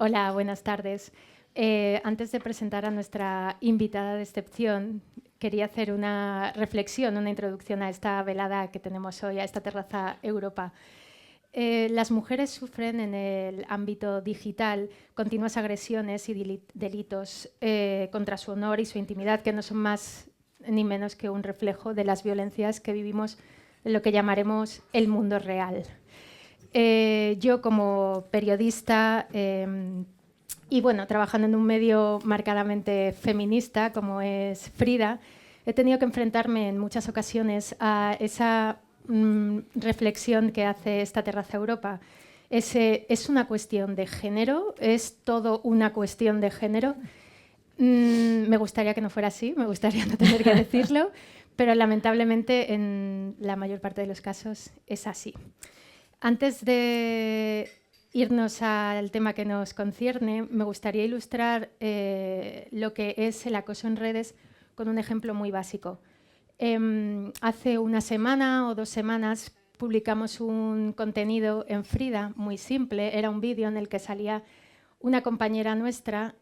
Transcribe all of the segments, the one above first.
Hola, buenas tardes. Antes de presentar a nuestra invitada de excepción, quería hacer una reflexión, una introducción a esta velada que tenemos hoy, a esta terraza Europa. Las mujeres sufren en el ámbito digital continuas agresiones y delitos contra su honor y su intimidad, que no son más ni menos que un reflejo de las violencias que vivimos en lo que llamaremos el mundo real. Yo como periodista y bueno, trabajando en un medio marcadamente feminista como es Frida, he tenido que enfrentarme en muchas ocasiones a esa reflexión que hace esta terraza Europa. ¿Es una cuestión de género? ¿Es todo una cuestión de género? Me gustaría que no fuera así, me gustaría no tener que decirlo, pero lamentablemente en la mayor parte de los casos es así. Antes de irnos al tema que nos concierne, me gustaría ilustrar lo que es el acoso en redes con un ejemplo muy básico. Hace una semana o 2 semanas publicamos un contenido en Frida muy simple. Era un vídeo en el que salía una compañera nuestra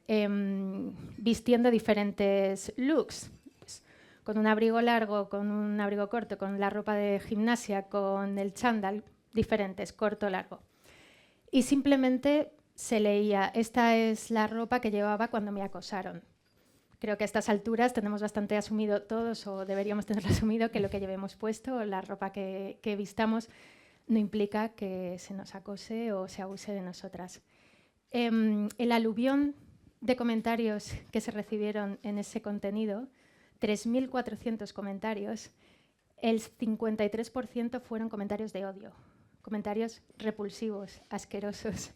vistiendo diferentes looks, pues, con un abrigo largo, con un abrigo corto, con la ropa de gimnasia, con el chándal, diferentes, corto, largo. Y simplemente se leía, esta es la ropa que llevaba cuando me acosaron. Creo que a estas alturas tenemos bastante asumido todos, o deberíamos tenerlo asumido, que lo que llevemos puesto, la ropa que vistamos, no implica que se nos acose o se abuse de nosotras. El aluvión de comentarios que se recibieron en ese contenido, 3.400 comentarios, el 53% fueron comentarios de odio, comentarios repulsivos, asquerosos,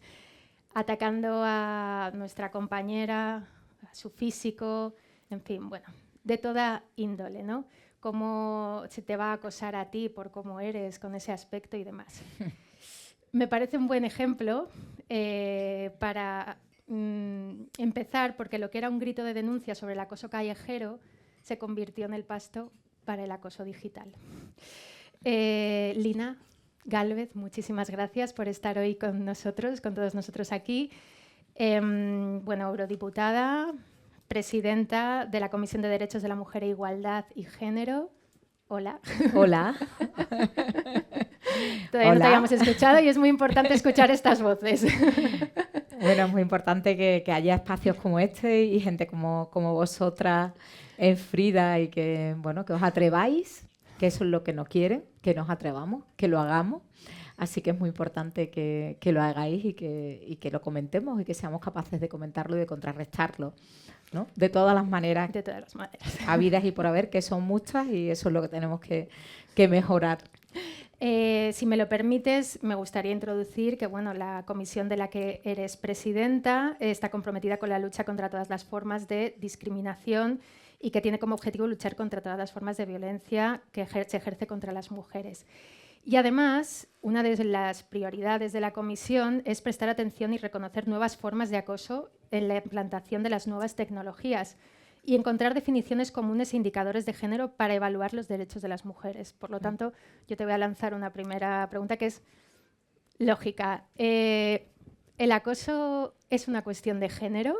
atacando a nuestra compañera, a su físico, en fin, bueno, de toda índole, ¿no? Cómo se te va a acosar a ti por cómo eres, con ese aspecto y demás. Me parece un buen ejemplo para empezar, porque lo que era un grito de denuncia sobre el acoso callejero se convirtió en el pasto para el acoso digital. Lina Gálvez, muchísimas gracias por estar hoy con nosotros, con todos nosotros aquí. Bueno, eurodiputada, presidenta de la Comisión de Derechos de la Mujer e Igualdad y Género. Hola. Hola. Todavía no te habíamos escuchado y es muy importante escuchar estas voces. Bueno, es muy importante que haya espacios como este y gente como vosotras en Frida y que, bueno, que os atreváis, que eso es lo que nos quiere, que nos atrevamos, que lo hagamos. Así que es muy importante que lo hagáis y que lo comentemos y que seamos capaces de comentarlo y de contrarrestarlo, ¿no? De todas las maneras. De todas las maneras. Habidas y por haber, que son muchas y eso es lo que tenemos que mejorar. Si me lo permites, me gustaría introducir que bueno, la comisión de la que eres presidenta está comprometida con la lucha contra todas las formas de discriminación y que tiene como objetivo luchar contra todas las formas de violencia que se ejerce contra las mujeres. Y además, una de las prioridades de la comisión es prestar atención y reconocer nuevas formas de acoso en la implantación de las nuevas tecnologías y encontrar definiciones comunes e indicadores de género para evaluar los derechos de las mujeres. Por lo tanto, yo te voy a lanzar una primera pregunta que es lógica. ¿El acoso es una cuestión de género?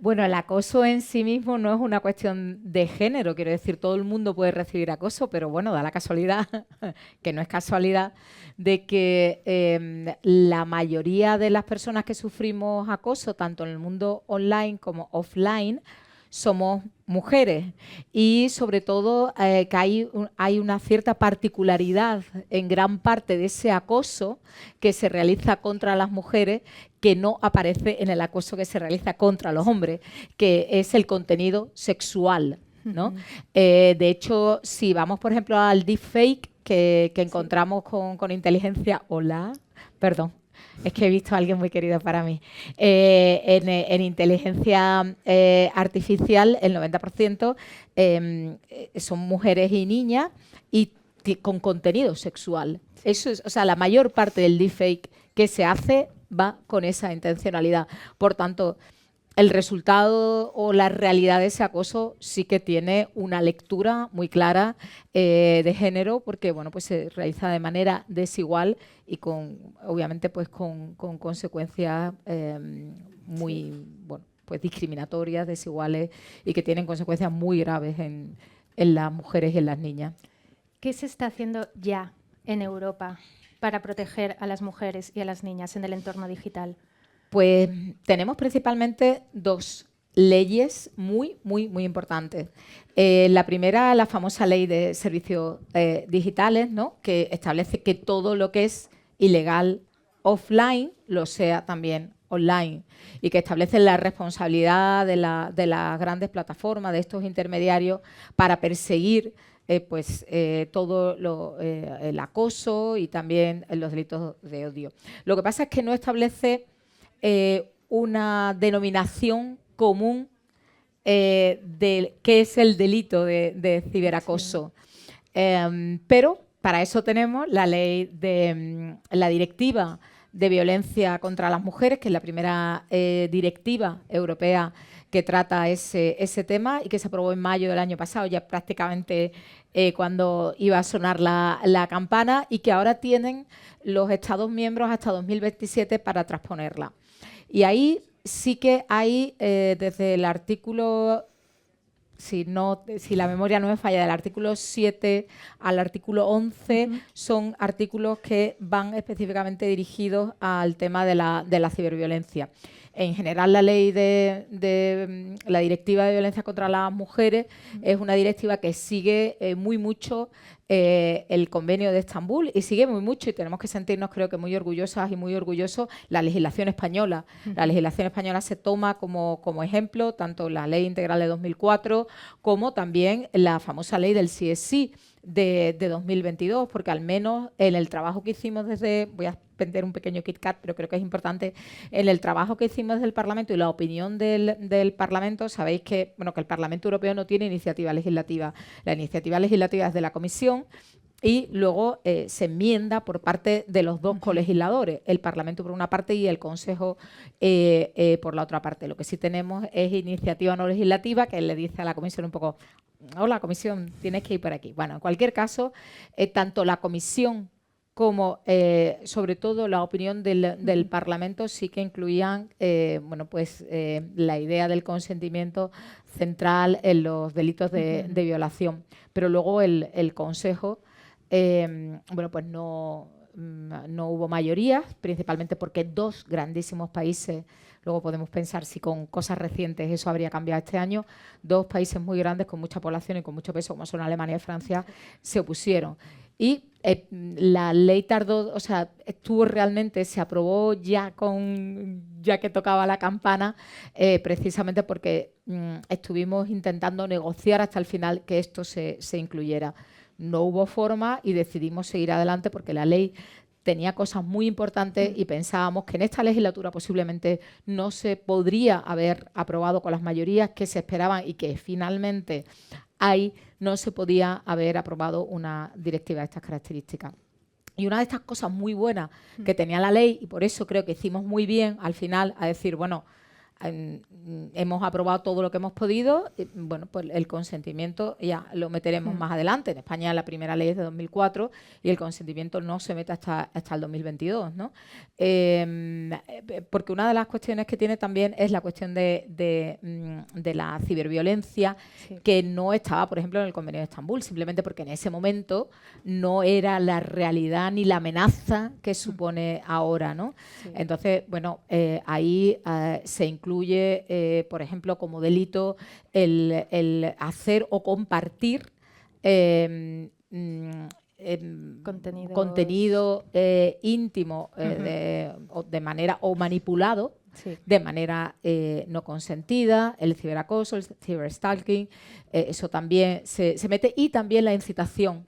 Bueno, el acoso en sí mismo no es una cuestión de género, quiero decir, todo el mundo puede recibir acoso, pero bueno, da la casualidad, que no es casualidad, de que la mayoría de las personas que sufrimos acoso, tanto en el mundo online como offline, somos mujeres y sobre todo que hay una cierta particularidad en gran parte de ese acoso que se realiza contra las mujeres que no aparece en el acoso que se realiza contra los hombres, que es el contenido sexual, ¿no? De hecho, si vamos, por ejemplo, al deepfake que encontramos con inteligencia... Hola, perdón. Es que he visto a alguien muy querido para mí. En inteligencia artificial, el 90% son mujeres y niñas y con contenido sexual. Eso es, o sea, la mayor parte del deepfake que se hace va con esa intencionalidad. Por tanto, el resultado o la realidad de ese acoso sí que tiene una lectura muy clara de género, porque bueno, pues se realiza de manera desigual y obviamente pues con consecuencias muy bueno, pues discriminatorias, desiguales y que tienen consecuencias muy graves en las mujeres y en las niñas. ¿Qué se está haciendo ya en Europa para proteger a las mujeres y a las niñas en el entorno digital? Pues tenemos principalmente dos leyes muy importantes. La primera, la famosa ley de servicios digitales, ¿no?, que establece que todo lo que es ilegal offline lo sea también online y que establece la responsabilidad de las grandes plataformas, de estos intermediarios, para perseguir todo el acoso y también los delitos de odio. Lo que pasa es que no establece una denominación común de qué es el delito de ciberacoso. Sí. Pero para eso tenemos la ley de la directiva de violencia contra las mujeres, que es la primera directiva europea que trata ese tema y que se aprobó en mayo del año pasado, ya prácticamente cuando iba a sonar la campana, y que ahora tienen los Estados miembros hasta 2027 para transponerla. Y ahí sí que hay, desde el artículo, si la memoria no me falla, del artículo 7 al artículo 11, son artículos que van específicamente dirigidos al tema de la ciberviolencia. En general, la ley de la Directiva de Violencia contra las Mujeres es una directiva que sigue muy mucho el Convenio de Estambul, y sigue muy mucho, y tenemos que sentirnos, creo que, muy orgullosas y muy orgullosos, la legislación española. La legislación española se toma como ejemplo tanto la Ley Integral de 2004 como también la famosa ley del CSI de 2022, porque al menos en el trabajo que hicimos voy a vender un pequeño KitKat, pero creo que es importante, en el trabajo que hicimos desde el Parlamento y la opinión del Parlamento, sabéis que, bueno, que el Parlamento Europeo no tiene iniciativa legislativa. La iniciativa legislativa es de la Comisión y luego se enmienda por parte de los dos colegisladores, el Parlamento por una parte y el Consejo por la otra parte. Lo que sí tenemos es iniciativa no legislativa, que le dice a la Comisión un poco: hola, Comisión, tienes que ir por aquí. Bueno, en cualquier caso, tanto la Comisión como, sobre todo, la opinión del Parlamento sí que incluían la idea del consentimiento central en los delitos de violación. Pero luego el Consejo pues no hubo mayorías, principalmente porque dos grandísimos países, luego podemos pensar si con cosas recientes eso habría cambiado este año, dos países muy grandes con mucha población y con mucho peso, como son Alemania y Francia, se opusieron. Y la ley tardó, o sea, se aprobó ya que tocaba la campana, precisamente porque estuvimos intentando negociar hasta el final que esto se incluyera. No hubo forma y decidimos seguir adelante porque la ley tenía cosas muy importantes y pensábamos que en esta legislatura posiblemente no se podría haber aprobado con las mayorías que se esperaban y que finalmente ahí no se podía haber aprobado una directiva de estas características. Y una de estas cosas muy buenas que tenía la ley, y por eso creo que hicimos muy bien al final a decir, bueno, hemos aprobado todo lo que hemos podido, bueno, pues el consentimiento ya lo meteremos más adelante. En España la primera ley es de 2004 y el consentimiento no se mete hasta el 2022, ¿no? Porque una de las cuestiones que tiene también es la cuestión de la ciberviolencia, que no estaba, por ejemplo, en el Convenio de Estambul, simplemente porque en ese momento no era la realidad ni la amenaza que supone ahora, ¿no? Sí. Entonces, bueno, ahí se incluye, por ejemplo, como delito el hacer o compartir contenido íntimo de manera, o manipulado de manera no consentida, el ciberacoso, el ciberstalking, eso también se mete, y también la incitación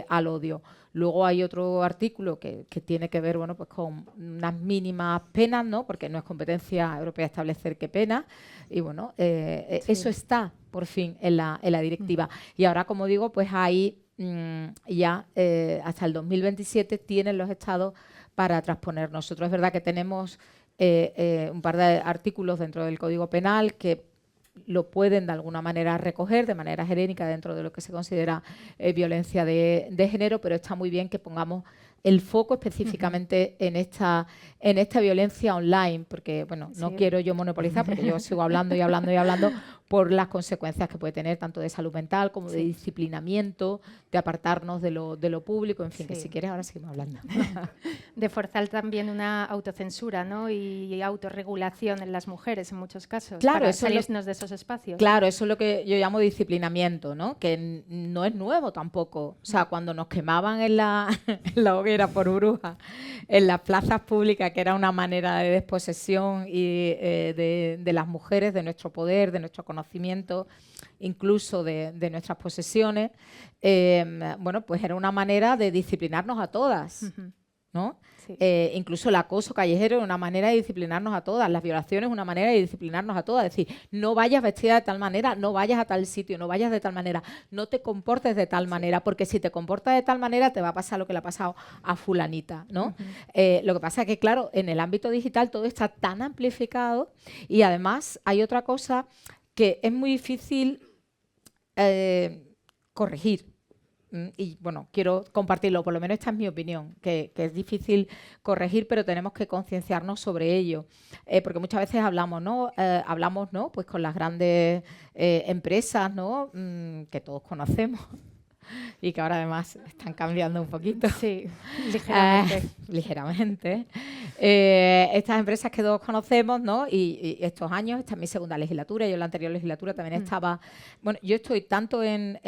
al odio. Luego hay otro artículo que tiene que ver, bueno, pues con unas mínimas penas, ¿no? Porque no es competencia europea establecer qué pena. Y bueno, eso está por fin en la directiva. Y ahora, como digo, pues ahí ya hasta el 2027 tienen los estados para transponer. Nosotros es verdad que tenemos un par de artículos dentro del Código Penal que lo pueden de alguna manera recoger de manera genérica dentro de lo que se considera violencia de género, pero está muy bien que pongamos el foco específicamente en esta violencia online, porque bueno, no quiero yo monopolizar, porque yo sigo hablando y hablando y hablando por las consecuencias que puede tener tanto de salud mental como de disciplinamiento, de apartarnos de lo público, en fin, que si quieres ahora seguimos hablando. De forzar también una autocensura, ¿no? Y autorregulación en las mujeres en muchos casos, claro, para salirnos de esos espacios. Claro, eso es lo que yo llamo disciplinamiento, ¿no? Que no es nuevo tampoco. O sea, cuando nos quemaban en la hoguera por brujas, en las plazas públicas, que era una manera de desposesión y de las mujeres, de nuestro poder, de nuestro conocimiento, incluso de nuestras posesiones, bueno, pues era una manera de disciplinarnos a todas, ¿no? Sí. Incluso el acoso callejero es una manera de disciplinarnos a todas, las violaciones es una manera de disciplinarnos a todas, es decir, no vayas vestida de tal manera, no vayas a tal sitio, no vayas de tal manera, no te comportes de tal manera, porque si te comportas de tal manera te va a pasar lo que le ha pasado a fulanita, ¿no? Lo que pasa es que, claro, en el ámbito digital todo está tan amplificado y además hay otra cosa que es muy difícil corregir. Y bueno, quiero compartirlo, por lo menos esta es mi opinión, que es difícil corregir, pero tenemos que concienciarnos sobre ello, porque muchas veces hablamos, ¿no? Pues con las grandes empresas, ¿no? Que todos conocemos y que ahora además están cambiando un poquito. Sí, ligeramente. Ligeramente. Estas empresas que todos conocemos, ¿no? Y estos años, esta es mi segunda legislatura, yo en la anterior legislatura también estaba. Bueno, yo estoy tanto en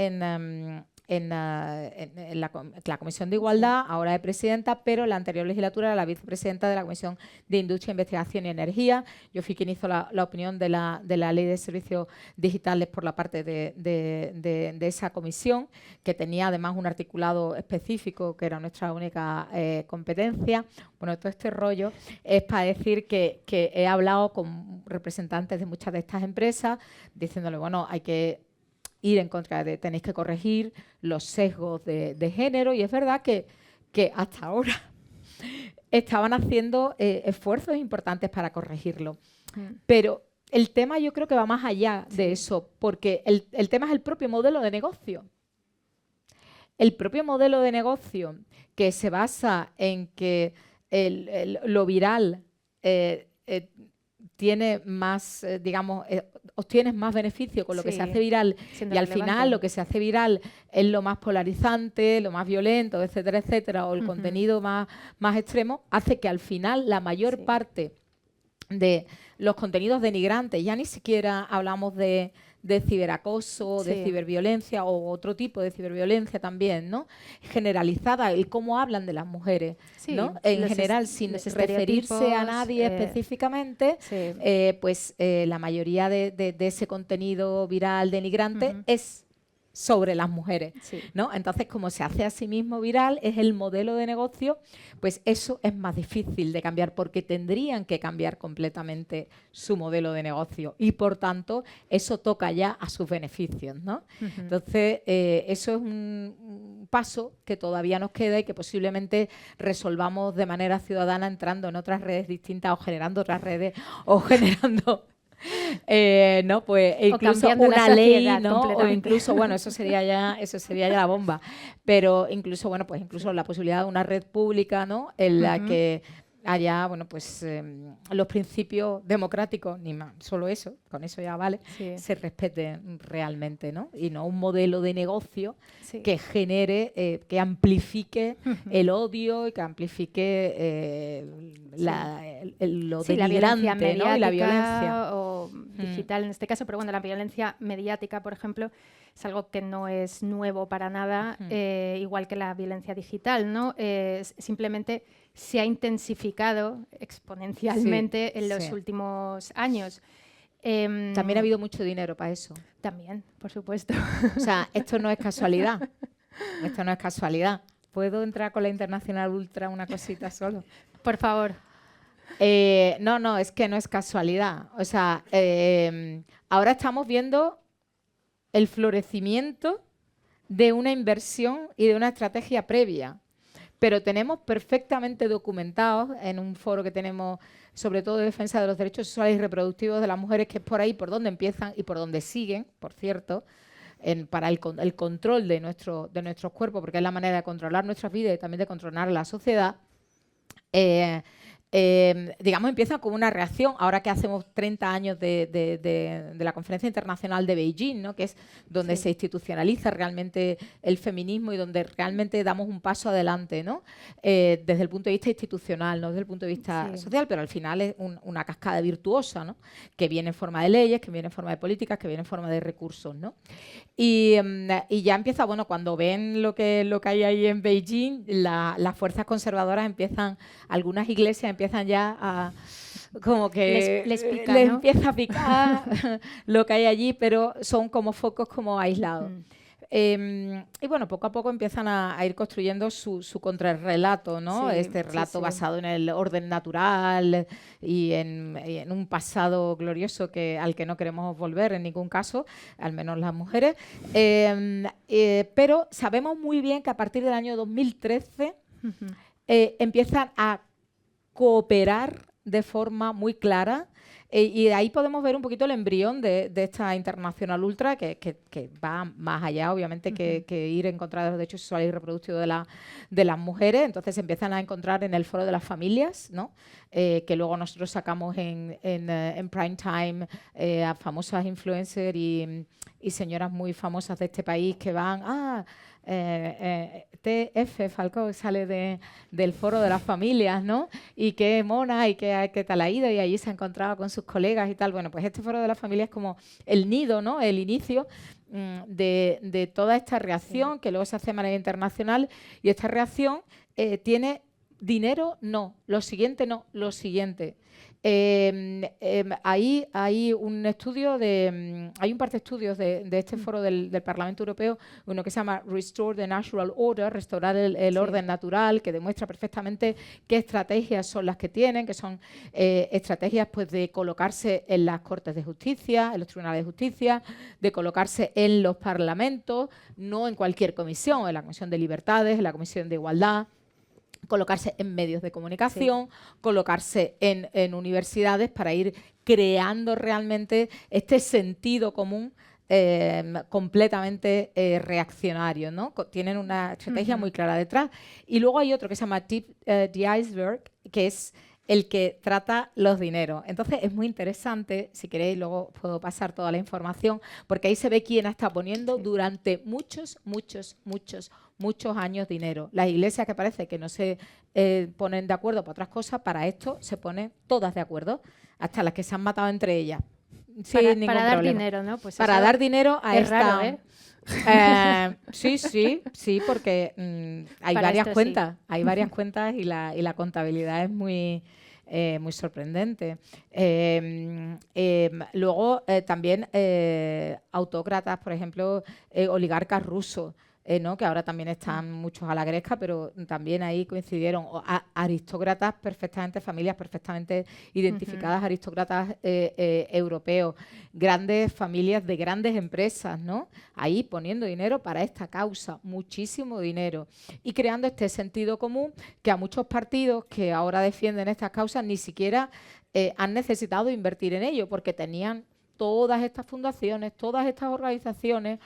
la Comisión de Igualdad, ahora de presidenta, pero en la anterior legislatura era la vicepresidenta de la Comisión de Industria, Investigación y Energía. Yo fui quien hizo la opinión de la Ley de Servicios Digitales por la parte de esa comisión, que tenía además un articulado específico, que era nuestra única competencia. Bueno, todo este rollo es para decir que he hablado con representantes de muchas de estas empresas, diciéndole, bueno, hay que ir en contra de, tenéis que corregir los sesgos de género, y es verdad que hasta ahora estaban haciendo esfuerzos importantes para corregirlo. Pero el tema yo creo que va más allá de eso, porque el tema es el propio modelo de negocio. El propio modelo de negocio que se basa en que lo viral tiene más, digamos, obtienes más beneficio con lo que se hace viral, y al final lo que se hace viral es lo más polarizante, lo más violento, etcétera, etcétera, o el contenido más extremo, hace que al final la mayor parte de los contenidos denigrantes, ya ni siquiera hablamos de ciberacoso, de ciberviolencia o otro tipo de ciberviolencia también, ¿no? Generalizada, el cómo hablan de las mujeres, ¿no? En general, sin referirse a nadie específicamente, pues la mayoría de ese contenido viral denigrante es sobre las mujeres, ¿no? Entonces, como se hace a sí mismo viral, es el modelo de negocio, pues eso es más difícil de cambiar, porque tendrían que cambiar completamente su modelo de negocio y, por tanto, eso toca ya a sus beneficios, ¿no? Entonces, eso es un paso que todavía nos queda y que posiblemente resolvamos de manera ciudadana entrando en otras redes distintas o generando otras redes o generando... no, pues incluso una ley, ¿no? O incluso, bueno, eso sería ya la bomba. Pero incluso, bueno, pues incluso la posibilidad de una red pública, ¿no? En la que haya, bueno, pues los principios democráticos, ni más, solo eso, con eso ya vale, se respeten realmente, ¿no? Y no un modelo de negocio que genere, que amplifique el odio y que amplifique lo denigrante, ¿no? Y la violencia. O digital en este caso, pero bueno, la violencia mediática, por ejemplo, es algo que no es nuevo para nada, igual que la violencia digital, ¿no? Simplemente se ha intensificado exponencialmente en los últimos años. También ha habido mucho dinero para eso. También, por supuesto. O sea, esto no es casualidad. Esto no es casualidad. ¿Puedo entrar con la Internacional Ultra una cosita solo? Por favor. No, es que no es casualidad. O sea, ahora estamos viendo el florecimiento de una inversión y de una estrategia previa. pero tenemos perfectamente documentados en un foro que tenemos sobre todo de defensa de los derechos sexuales y reproductivos de las mujeres, que es por ahí por donde empiezan y por donde siguen, por cierto, para el control de nuestros cuerpos, porque es la manera de controlar nuestras vidas y también de controlar la sociedad. Digamos, empieza con una reacción, ahora que hacemos 30 años de la Conferencia Internacional de Beijing, ¿no? Que es donde se institucionaliza realmente el feminismo y donde realmente damos un paso adelante, ¿no? Desde el punto de vista institucional, no desde el punto de vista social, pero al final es una cascada virtuosa, ¿no? Que viene en forma de leyes, que viene en forma de políticas, que viene en forma de recursos, ¿no? Y ya empieza, bueno, cuando ven lo que hay ahí en Beijing, las fuerzas conservadoras empiezan, algunas iglesias empiezan ya a como que les pica, les ¿no? empieza a picar lo que hay allí, pero son como focos como aislados. Y bueno, poco a poco empiezan a ir construyendo su contrarrelato, ¿no? Este relato basado en el orden natural y en un pasado glorioso al que no queremos volver en ningún caso, al menos las mujeres. Pero sabemos muy bien que a partir del año 2013 empiezan a cooperar de forma muy clara. Y de ahí podemos ver un poquito el embrión de esta internacional ultra que va más allá, obviamente, que ir en contra de los derechos sexuales y reproductivos de las mujeres. Entonces se empiezan a encontrar en el Foro de las Familias, ¿no? Que luego nosotros sacamos en prime time a famosas influencers y señoras muy famosas de este país que van... TF Falcó sale del Foro de las Familias, ¿no? Y qué mona y qué tal ha ido, y allí se ha encontrado con sus colegas y tal. Bueno, pues este Foro de las Familias es como el nido, ¿no? El inicio de toda esta reacción que luego se hace de manera internacional, y esta reacción tiene dinero, no, lo siguiente no, lo siguiente. Ahí hay un estudio hay un par de estudios de este foro del Parlamento Europeo, uno que se llama Restore the Natural Order, restaurar el orden natural, que demuestra perfectamente qué estrategias son las que tienen, que son estrategias pues de colocarse en las Cortes de Justicia, en los tribunales de justicia, de colocarse en los parlamentos, no en cualquier comisión, en la Comisión de Libertades, en la Comisión de Igualdad, colocarse en medios de comunicación, colocarse en universidades, para ir creando realmente este sentido común completamente reaccionario, ¿no? Tienen una estrategia muy clara detrás. Y luego hay otro que se llama Tip the Iceberg, que es el que trata los dineros. Entonces es muy interesante, si queréis luego puedo pasar toda la información, porque ahí se ve quién está poniendo durante muchos años dinero. Las iglesias, que parece que no se ponen de acuerdo para otras cosas, para esto se ponen todas de acuerdo, hasta las que se han matado entre ellas. Para dar dinero, ¿no? Pues para dar dinero a esta... Raro, ¿eh? Sí, porque hay varias cuentas, hay varias cuentas y la contabilidad es muy sorprendente. Luego también autócratas, por ejemplo, oligarcas rusos, ¿no? Que ahora también están muchos a la gresca, pero también ahí coincidieron aristócratas perfectamente, familias perfectamente identificadas, aristócratas europeos, grandes familias de grandes empresas, ¿no? Ahí poniendo dinero para esta causa, muchísimo dinero, y creando este sentido común que a muchos partidos que ahora defienden estas causas ni siquiera han necesitado invertir en ello, porque tenían todas estas fundaciones, todas estas organizaciones,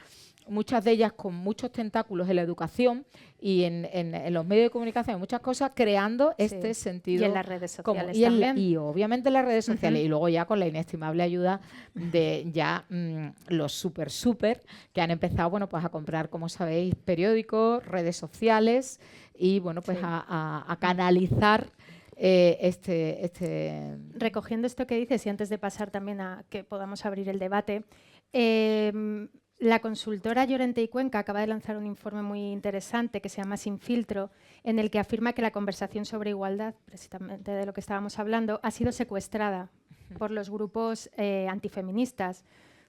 muchas de ellas con muchos tentáculos en la educación y en los medios de comunicación, muchas cosas, creando este sentido. Y en las redes sociales también. Y obviamente en las redes sociales, y luego ya con la inestimable ayuda de ya los super que han empezado, bueno, pues a comprar, como sabéis, periódicos, redes sociales y, bueno, pues a canalizar Recogiendo esto que dices, y antes de pasar también a que podamos abrir el debate, la consultora Llorente y Cuenca acaba de lanzar un informe muy interesante que se llama Sin Filtro, en el que afirma que la conversación sobre igualdad, precisamente de lo que estábamos hablando, ha sido secuestrada por los grupos antifeministas.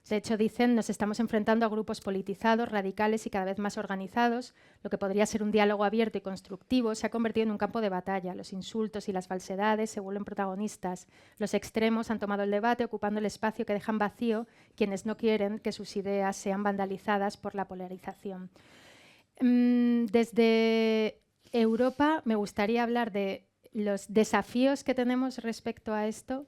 De hecho, dicen, nos estamos enfrentando a grupos politizados, radicales y cada vez más organizados. Lo que podría ser un diálogo abierto y constructivo se ha convertido en un campo de batalla. Los insultos y las falsedades se vuelven protagonistas. Los extremos han tomado el debate, ocupando el espacio que dejan vacío quienes no quieren que sus ideas sean vandalizadas por la polarización. Desde Europa, me gustaría hablar de los desafíos que tenemos respecto a esto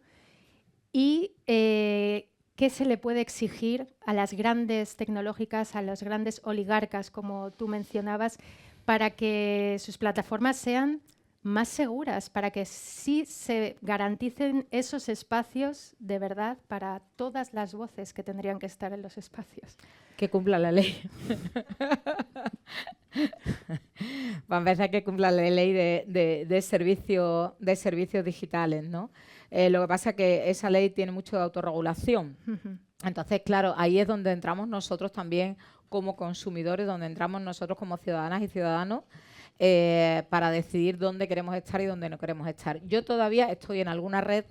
y qué se le puede exigir a las grandes tecnológicas, a los grandes oligarcas, como tú mencionabas, para que sus plataformas sean más seguras, para que sí se garanticen esos espacios de verdad para todas las voces que tendrían que estar en los espacios. Que cumpla la ley. Va a empezar que cumpla la ley de servicios digitales, ¿no? Lo que pasa es que esa ley tiene mucho de autorregulación. Entonces, claro, ahí es donde entramos nosotros también como consumidores, donde entramos nosotros como ciudadanas y ciudadanos para decidir dónde queremos estar y dónde no queremos estar. Yo todavía estoy en alguna red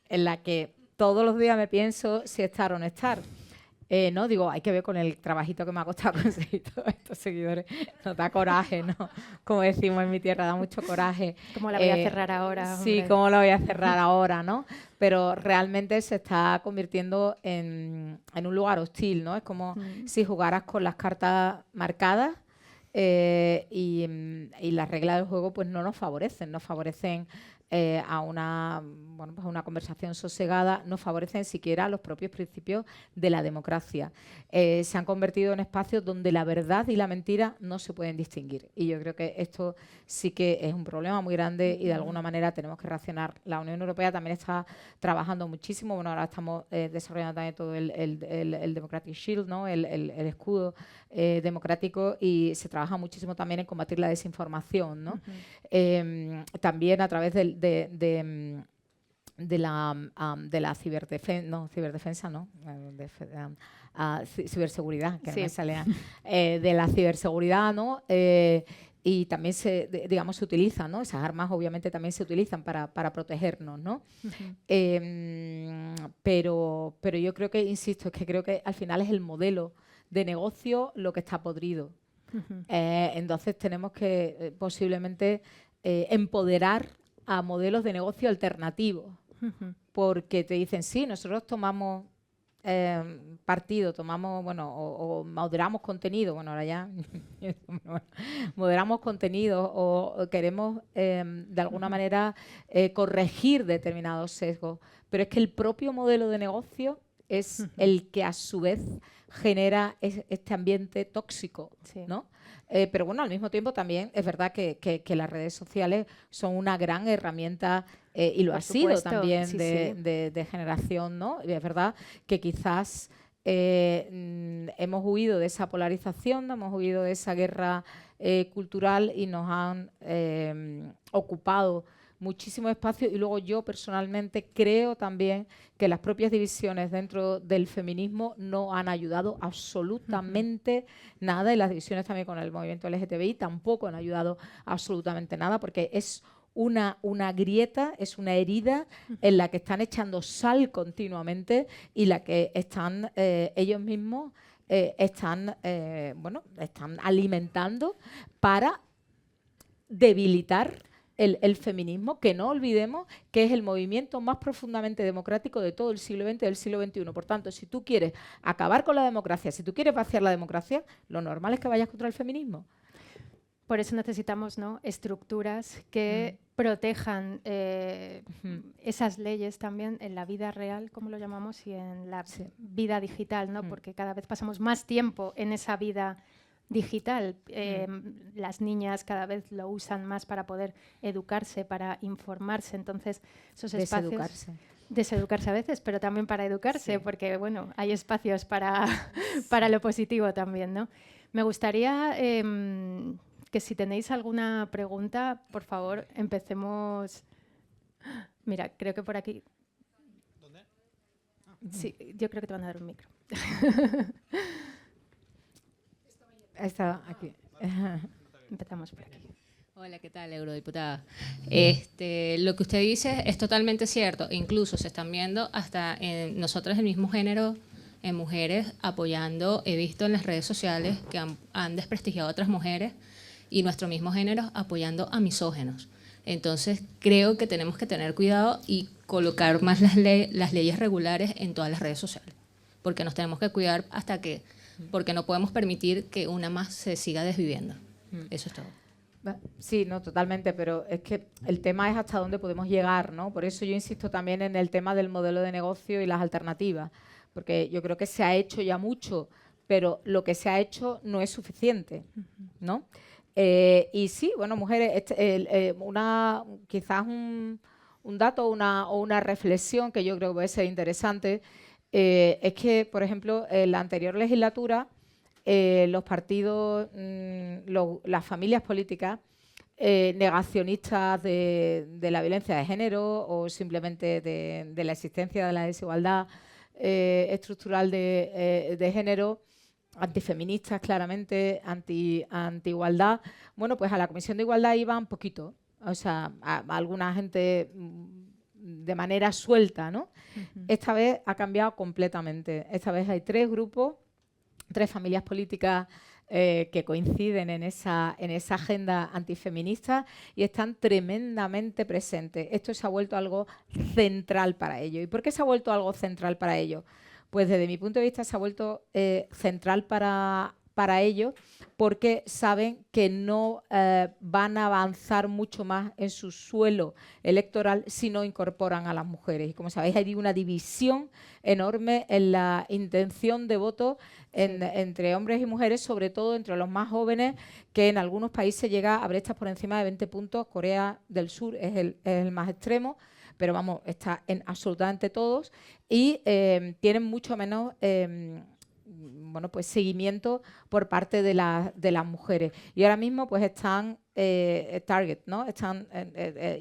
en la que todos los días me pienso si estar o no estar. No, digo, hay que ver con el trabajito que me ha costado conseguir todos estos seguidores. Nos da coraje, ¿no? Como decimos en mi tierra, da mucho coraje. ¿Cómo la voy a cerrar ahora? Sí, hombre? ¿cómo la voy a cerrar ahora, no? Pero realmente se está convirtiendo en un lugar hostil, ¿no? Es como si jugaras con las cartas marcadas y las reglas del juego pues no nos favorecen a una conversación sosegada, no favorecen siquiera los propios principios de la democracia. Se han convertido en espacios donde la verdad y la mentira no se pueden distinguir. Y yo creo que esto sí que es un problema muy grande y de alguna manera tenemos que reaccionar. La Unión Europea también está trabajando muchísimo. Bueno, ahora estamos desarrollando también todo el Democratic Shield, ¿no? el escudo democrático, y se trabaja muchísimo también en combatir la desinformación, ¿no? También a través de la ciberseguridad, que Sí. no me sale, de la ciberseguridad, ¿no? Y también se utiliza, ¿no? Esas armas obviamente también se utilizan para protegernos, ¿no? Pero yo creo que, insisto, es que creo que al final es el modelo de negocio lo que está podrido. Entonces tenemos que posiblemente empoderar a modelos de negocio alternativos, porque te dicen, sí, nosotros tomamos partido, tomamos, o moderamos contenido, ahora ya moderamos contenido o queremos de alguna manera corregir determinados sesgos, pero es que el propio modelo de negocio es el que a su vez genera este ambiente tóxico, Sí. ¿no? Pero bueno, al mismo tiempo también es verdad que las redes sociales son una gran herramienta y lo Por ha sido supuesto, también sí, de generación, ¿no? Y es verdad que quizás hemos huido de esa polarización, hemos huido de esa guerra cultural y nos han ocupado muchísimo espacio, y luego yo personalmente creo también que las propias divisiones dentro del feminismo no han ayudado absolutamente nada, y las divisiones también con el movimiento LGTBI tampoco han ayudado absolutamente nada, porque es una grieta, es una herida en la que están echando sal continuamente y la que están ellos mismos están alimentando para debilitar el feminismo, que no olvidemos que es el movimiento más profundamente democrático de todo el siglo XX y del siglo XXI. Por tanto, si tú quieres acabar con la democracia, si tú quieres vaciar la democracia, lo normal es que vayas contra el feminismo. Por eso necesitamos, ¿no?, estructuras que protejan esas leyes también en la vida real, como lo llamamos, y en la vida digital, ¿no? Porque cada vez pasamos más tiempo en esa vida digital. Las niñas cada vez lo usan más para poder educarse, para informarse. Entonces, esos espacios... Deseducarse a veces, pero también para educarse, porque bueno, hay espacios para lo positivo también, ¿no? Me gustaría que si tenéis alguna pregunta, por favor, empecemos. Mira, creo que por aquí. ¿Dónde? Sí, yo creo que te van a dar un micro. Está aquí. Empezamos por aquí. Hola, ¿qué tal, eurodiputada? Lo que usted dice es totalmente cierto. Incluso se están viendo hasta en nosotras el mismo género, en mujeres, apoyando, he visto en las redes sociales que han desprestigiado a otras mujeres, y nuestro mismo género apoyando a misógenos. Entonces, creo que tenemos que tener cuidado y colocar más las leyes regulares en todas las redes sociales, porque nos tenemos que cuidar porque no podemos permitir que una más se siga desviviendo. Eso es todo. Sí, no, totalmente, pero es que el tema es hasta dónde podemos llegar, ¿no? Por eso yo insisto también en el tema del modelo de negocio y las alternativas, porque yo creo que se ha hecho ya mucho, pero lo que se ha hecho no es suficiente, ¿no? Y sí, bueno, mujeres, quizás un dato o una reflexión que yo creo que puede ser interesante, es que, por ejemplo, en la anterior legislatura, los partidos, las familias políticas negacionistas de la violencia de género o simplemente de la existencia de la desigualdad estructural de género, antifeministas claramente, anti-igualdad. Bueno, pues a la Comisión de Igualdad iban poquito, o sea, a alguna gente de manera suelta, ¿no? Esta vez ha cambiado completamente. Esta vez hay 3 grupos, 3 familias políticas que coinciden en esa agenda antifeminista y están tremendamente presentes. Esto se ha vuelto algo central para ellos. ¿Y por qué se ha vuelto algo central para ellos? Pues desde mi punto de vista se ha vuelto central para ellos porque saben que no van a avanzar mucho más en su suelo electoral si no incorporan a las mujeres. Y como sabéis, hay una división enorme en la intención de voto entre hombres y mujeres, sobre todo entre los más jóvenes, que en algunos países llega a brechas por encima de 20 puntos. Corea del Sur es el más extremo, pero vamos, está en absolutamente todos y tienen mucho menos bueno, pues seguimiento por parte de las mujeres. Y ahora mismo pues están target, ¿no? Están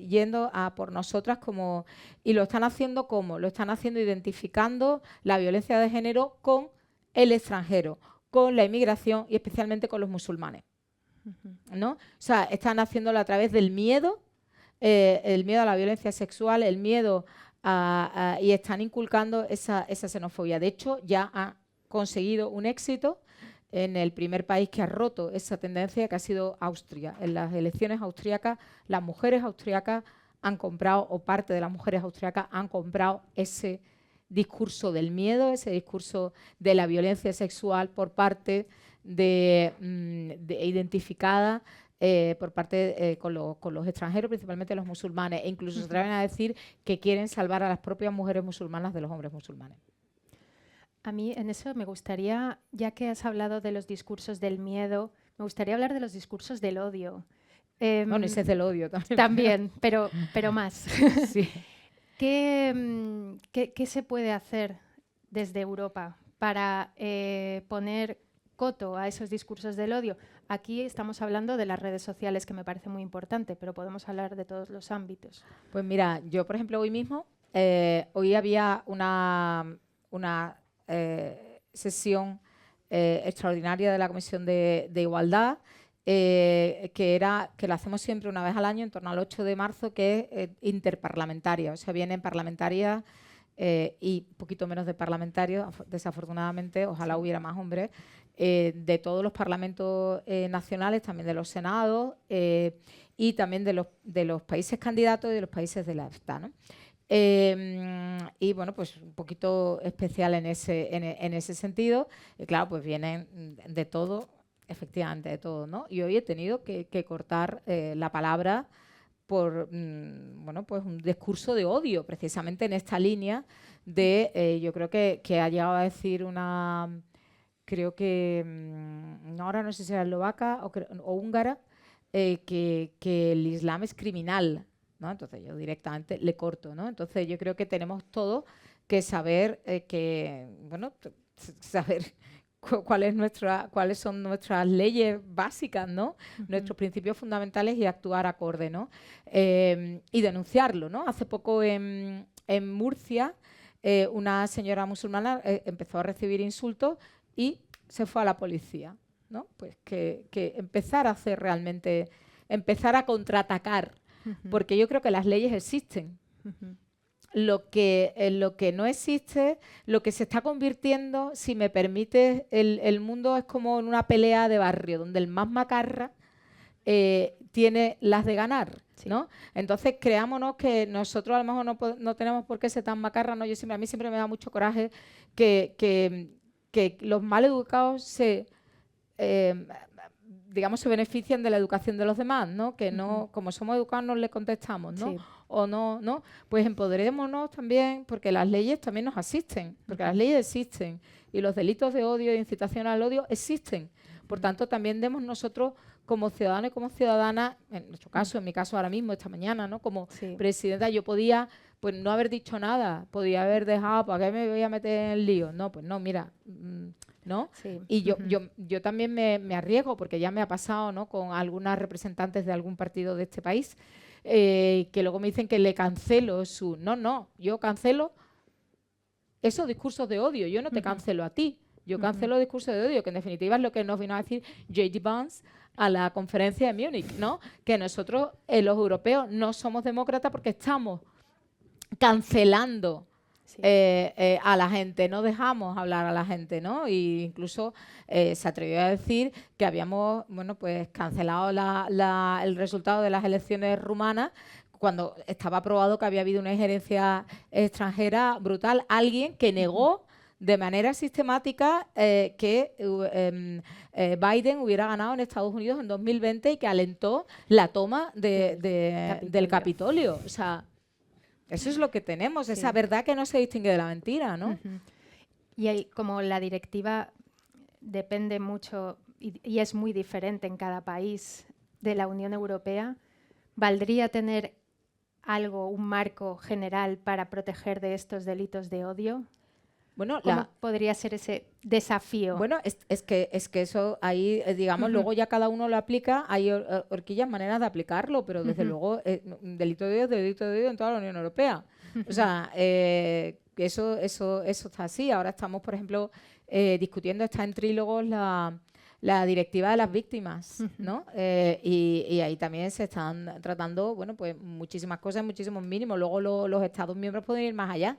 yendo a por nosotras como... Y lo están haciendo ¿cómo? Lo están haciendo identificando la violencia de género con el extranjero, con la inmigración y especialmente con los musulmanes, ¿no? O sea, están haciéndolo a través del miedo, el miedo a la violencia sexual, el miedo y están inculcando esa xenofobia. De hecho, ya ha conseguido un éxito en el primer país que ha roto esa tendencia, que ha sido Austria. En las elecciones austríacas, las mujeres austriacas han comprado, o parte de las mujeres austriacas han comprado ese discurso del miedo, ese discurso de la violencia sexual por parte identificada por parte con los extranjeros, principalmente los musulmanes, e incluso se atreven a decir que quieren salvar a las propias mujeres musulmanas de los hombres musulmanes. A mí en eso me gustaría, ya que has hablado de los discursos del miedo, me gustaría hablar de los discursos del odio. Bueno, ese es del odio también. También, pero más. Sí. ¿Qué se puede hacer desde Europa para poner coto a esos discursos del odio? Aquí estamos hablando de las redes sociales, que me parece muy importante, pero podemos hablar de todos los ámbitos. Pues mira, yo por ejemplo hoy mismo, hoy había una sesión extraordinaria de la Comisión de Igualdad, que la hacemos siempre una vez al año, en torno al 8 de marzo, que es interparlamentaria. O sea, vienen parlamentarias y un poquito menos de parlamentarios, desafortunadamente, ojalá hubiera más hombres, de todos los parlamentos nacionales, también de los senados y también de los países candidatos y de los países de la EFTA, ¿no? Y bueno, pues un poquito especial en ese sentido. Y claro, pues vienen de todo, efectivamente de todo, ¿no? Y hoy he tenido que cortar la palabra por bueno, pues un discurso de odio, precisamente en esta línea de, yo creo que ha llegado a decir creo que, ahora no sé si era eslovaca o húngara, que el Islam es criminal, ¿no? Entonces yo directamente le corto, ¿no? Entonces yo creo que tenemos todos que saber saber cuáles son nuestras leyes básicas, ¿no? Nuestros principios fundamentales y actuar acorde, ¿no? Y denunciarlo, ¿no? Hace poco en Murcia una señora musulmana empezó a recibir insultos y se fue a la policía, ¿no? Pues que empezar a hacer realmente, empezar a contraatacar, porque yo creo que las leyes existen. Lo que no existe, lo que se está convirtiendo, si me permite, el mundo es como en una pelea de barrio, donde el más macarra tiene las de ganar, ¿no? Entonces creámonos que nosotros a lo mejor no tenemos por qué ser tan macarra, ¿no? A mí siempre me da mucho coraje que los mal educados digamos, se benefician de la educación de los demás, ¿no? Que no, como somos educados, no le contestamos, ¿no? Sí. O no, ¿no? Pues empoderémonos también, porque las leyes también nos asisten, porque las leyes existen y los delitos de odio e incitación al odio existen. Por tanto, también demos nosotros como ciudadanos y como ciudadanas, en nuestro caso, en mi caso ahora mismo, esta mañana, ¿no? Como presidenta, yo podía pues no haber dicho nada, podía haber dejado, ¿para qué me voy a meter en lío? No, pues no, mira, ¿no? Sí. Y yo también me arriesgo, porque ya me ha pasado, ¿no? Con algunas representantes de algún partido de este país, que luego me dicen que le cancelo su... No, yo cancelo esos discursos de odio, yo no te cancelo a ti, yo cancelo discursos de odio, que en definitiva es lo que nos vino a decir J.D. Vance a la conferencia de Múnich, ¿no? Que nosotros, los europeos, no somos demócratas porque estamos cancelando a la gente, no dejamos hablar a la gente, ¿no? E incluso se atrevió a decir que habíamos, bueno, pues cancelado el resultado de las elecciones rumanas cuando estaba probado que había habido una injerencia extranjera brutal. Alguien que negó de manera sistemática que Biden hubiera ganado en Estados Unidos en 2020 y que alentó la toma del Capitolio. O sea, eso es lo que tenemos, esa verdad que no se distingue de la mentira, ¿no? Y como la directiva depende mucho y es muy diferente en cada país de la Unión Europea, ¿valdría tener un marco general para proteger de estos delitos de odio? Bueno, ¿Cómo podría ser ese desafío? Bueno, es que eso ahí, digamos, luego ya cada uno lo aplica, hay horquillas, maneras de aplicarlo, pero desde luego delito de odio en toda la Unión Europea. O sea, eso está así. Ahora estamos, por ejemplo, discutiendo, está en trílogos la directiva de las víctimas, ¿no? Y ahí también se están tratando, bueno, pues muchísimas cosas, muchísimos mínimos. Luego los Estados miembros pueden ir más allá.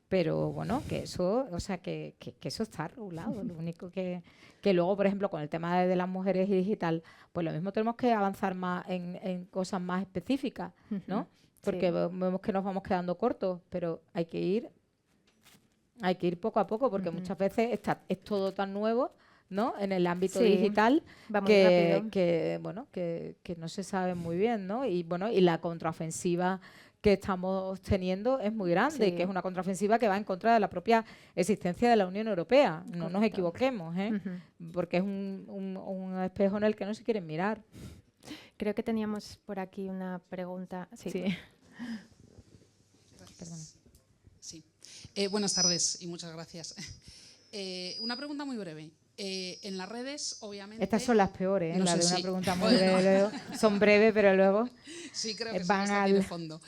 Pero bueno, que eso, o sea, que eso está regulado. Lo único que luego, por ejemplo, con el tema de las mujeres y digital, pues lo mismo tenemos que avanzar más en cosas más específicas, ¿no? Porque vemos que nos vamos quedando cortos, pero hay que ir poco a poco, porque muchas veces es todo tan nuevo, ¿no? En el ámbito digital que no se sabe muy bien, ¿no? Y bueno, y la contraofensiva que estamos teniendo es muy grande, y que es una contraofensiva que va en contra de la propia existencia de la Unión Europea. No nos equivoquemos, porque es un espejo en el que no se quieren mirar. Creo que teníamos por aquí una pregunta. Sí. Sí. Buenas tardes y muchas gracias. Una pregunta muy breve. En las redes, obviamente... Estas son las peores, no la sé, de una sí. pregunta muy breve. Son breves, pero luego sí, creo que van al tiene fondo.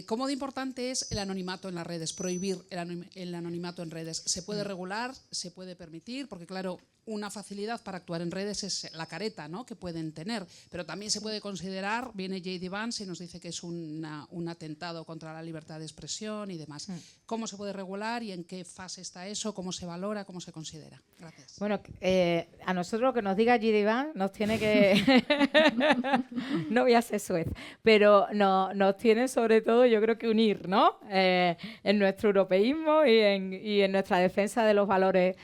¿Cómo de importante es el anonimato en las redes? Prohibir el anonimato en redes. ¿Se puede regular? ¿Se puede permitir? Porque claro, una facilidad para actuar en redes es la careta, ¿no?, que pueden tener, pero también se puede considerar, viene J.D. Vance y nos dice que es un atentado contra la libertad de expresión y demás. ¿Cómo se puede regular y en qué fase está eso? ¿Cómo se valora? ¿Cómo se considera? Gracias. Bueno, a nosotros lo que nos diga J.D. Vance nos tiene que... no voy a ser suez, pero nos tiene sobre todo, yo creo que unir, ¿no? En nuestro europeísmo y en nuestra defensa de los valores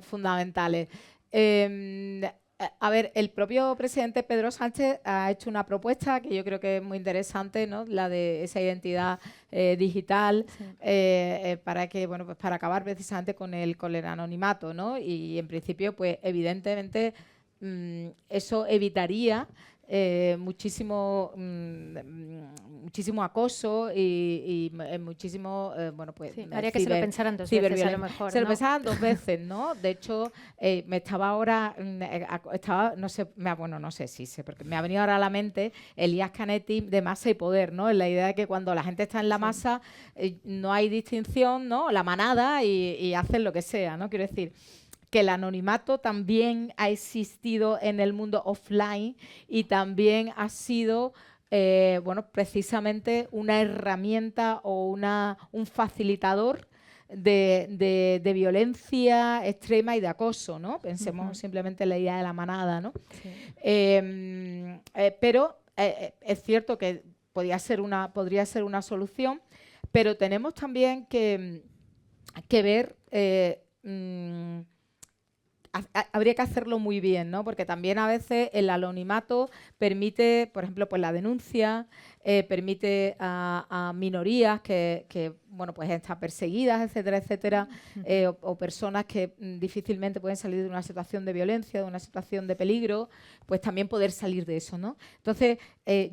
fundamentales. A ver, el propio presidente Pedro Sánchez ha hecho una propuesta que yo creo que es muy interesante, ¿no? La de esa identidad digital, para que, bueno, pues para acabar precisamente con el anonimato, ¿no? Y en principio, pues evidentemente eso evitaría muchísimo acoso y muchísimo bueno, pues haría que se lo pensaran dos veces a lo mejor, se lo pensaran dos veces, ¿no? De hecho, me estaba ahora no sé si sé, porque me ha venido ahora a la mente Elías Canetti de Masa y Poder, ¿no? En la idea de que cuando la gente está en la masa no hay distinción, ¿no? La manada y hacen lo que sea, ¿no? Quiero decir que el anonimato también ha existido en el mundo offline y también ha sido, bueno, precisamente una herramienta o un facilitador de violencia extrema y de acoso, ¿no? Pensemos simplemente en la idea de la manada, ¿no? Sí. Pero es cierto que podría ser una solución, pero tenemos también que ver habría que hacerlo muy bien, ¿no? Porque también a veces el anonimato permite, por ejemplo, pues la denuncia, permite a minorías que bueno, pues están perseguidas, etcétera, etcétera, o personas que difícilmente pueden salir de una situación de violencia, de una situación de peligro, pues también poder salir de eso, ¿no? Entonces,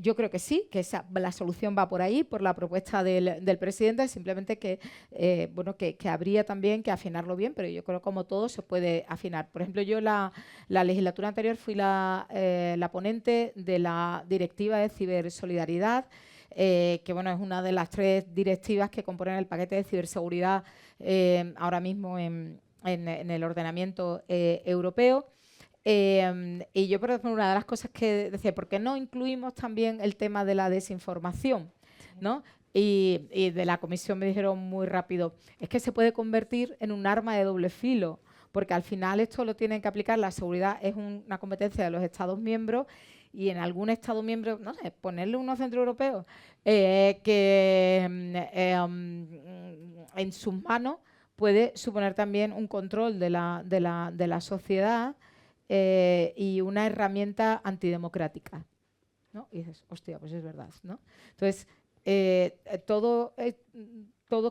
yo creo que sí, que la solución va por ahí, por la propuesta del presidente, simplemente que, bueno, que habría también que afinarlo bien, pero yo creo que como todo se puede afinar. Por ejemplo, yo la legislatura anterior fui la ponente de la Directiva de Cibersolidaridad, que bueno, es una de las 3 directivas que componen el paquete de ciberseguridad ahora mismo en el ordenamiento europeo. Y yo, por ejemplo, una de las cosas que decía, ¿por qué no incluimos también el tema de la desinformación? ¿No? Y de la comisión me dijeron muy rápido, es que se puede convertir en un arma de doble filo, porque al final esto lo tienen que aplicar, la seguridad es una competencia de los Estados miembros, y en algún Estado miembro, no sé, ponerle unos centroeuropeos en sus manos puede suponer también un control de la sociedad y una herramienta antidemocrática, ¿no? Y dices, hostia, pues es verdad, ¿no? Entonces, todo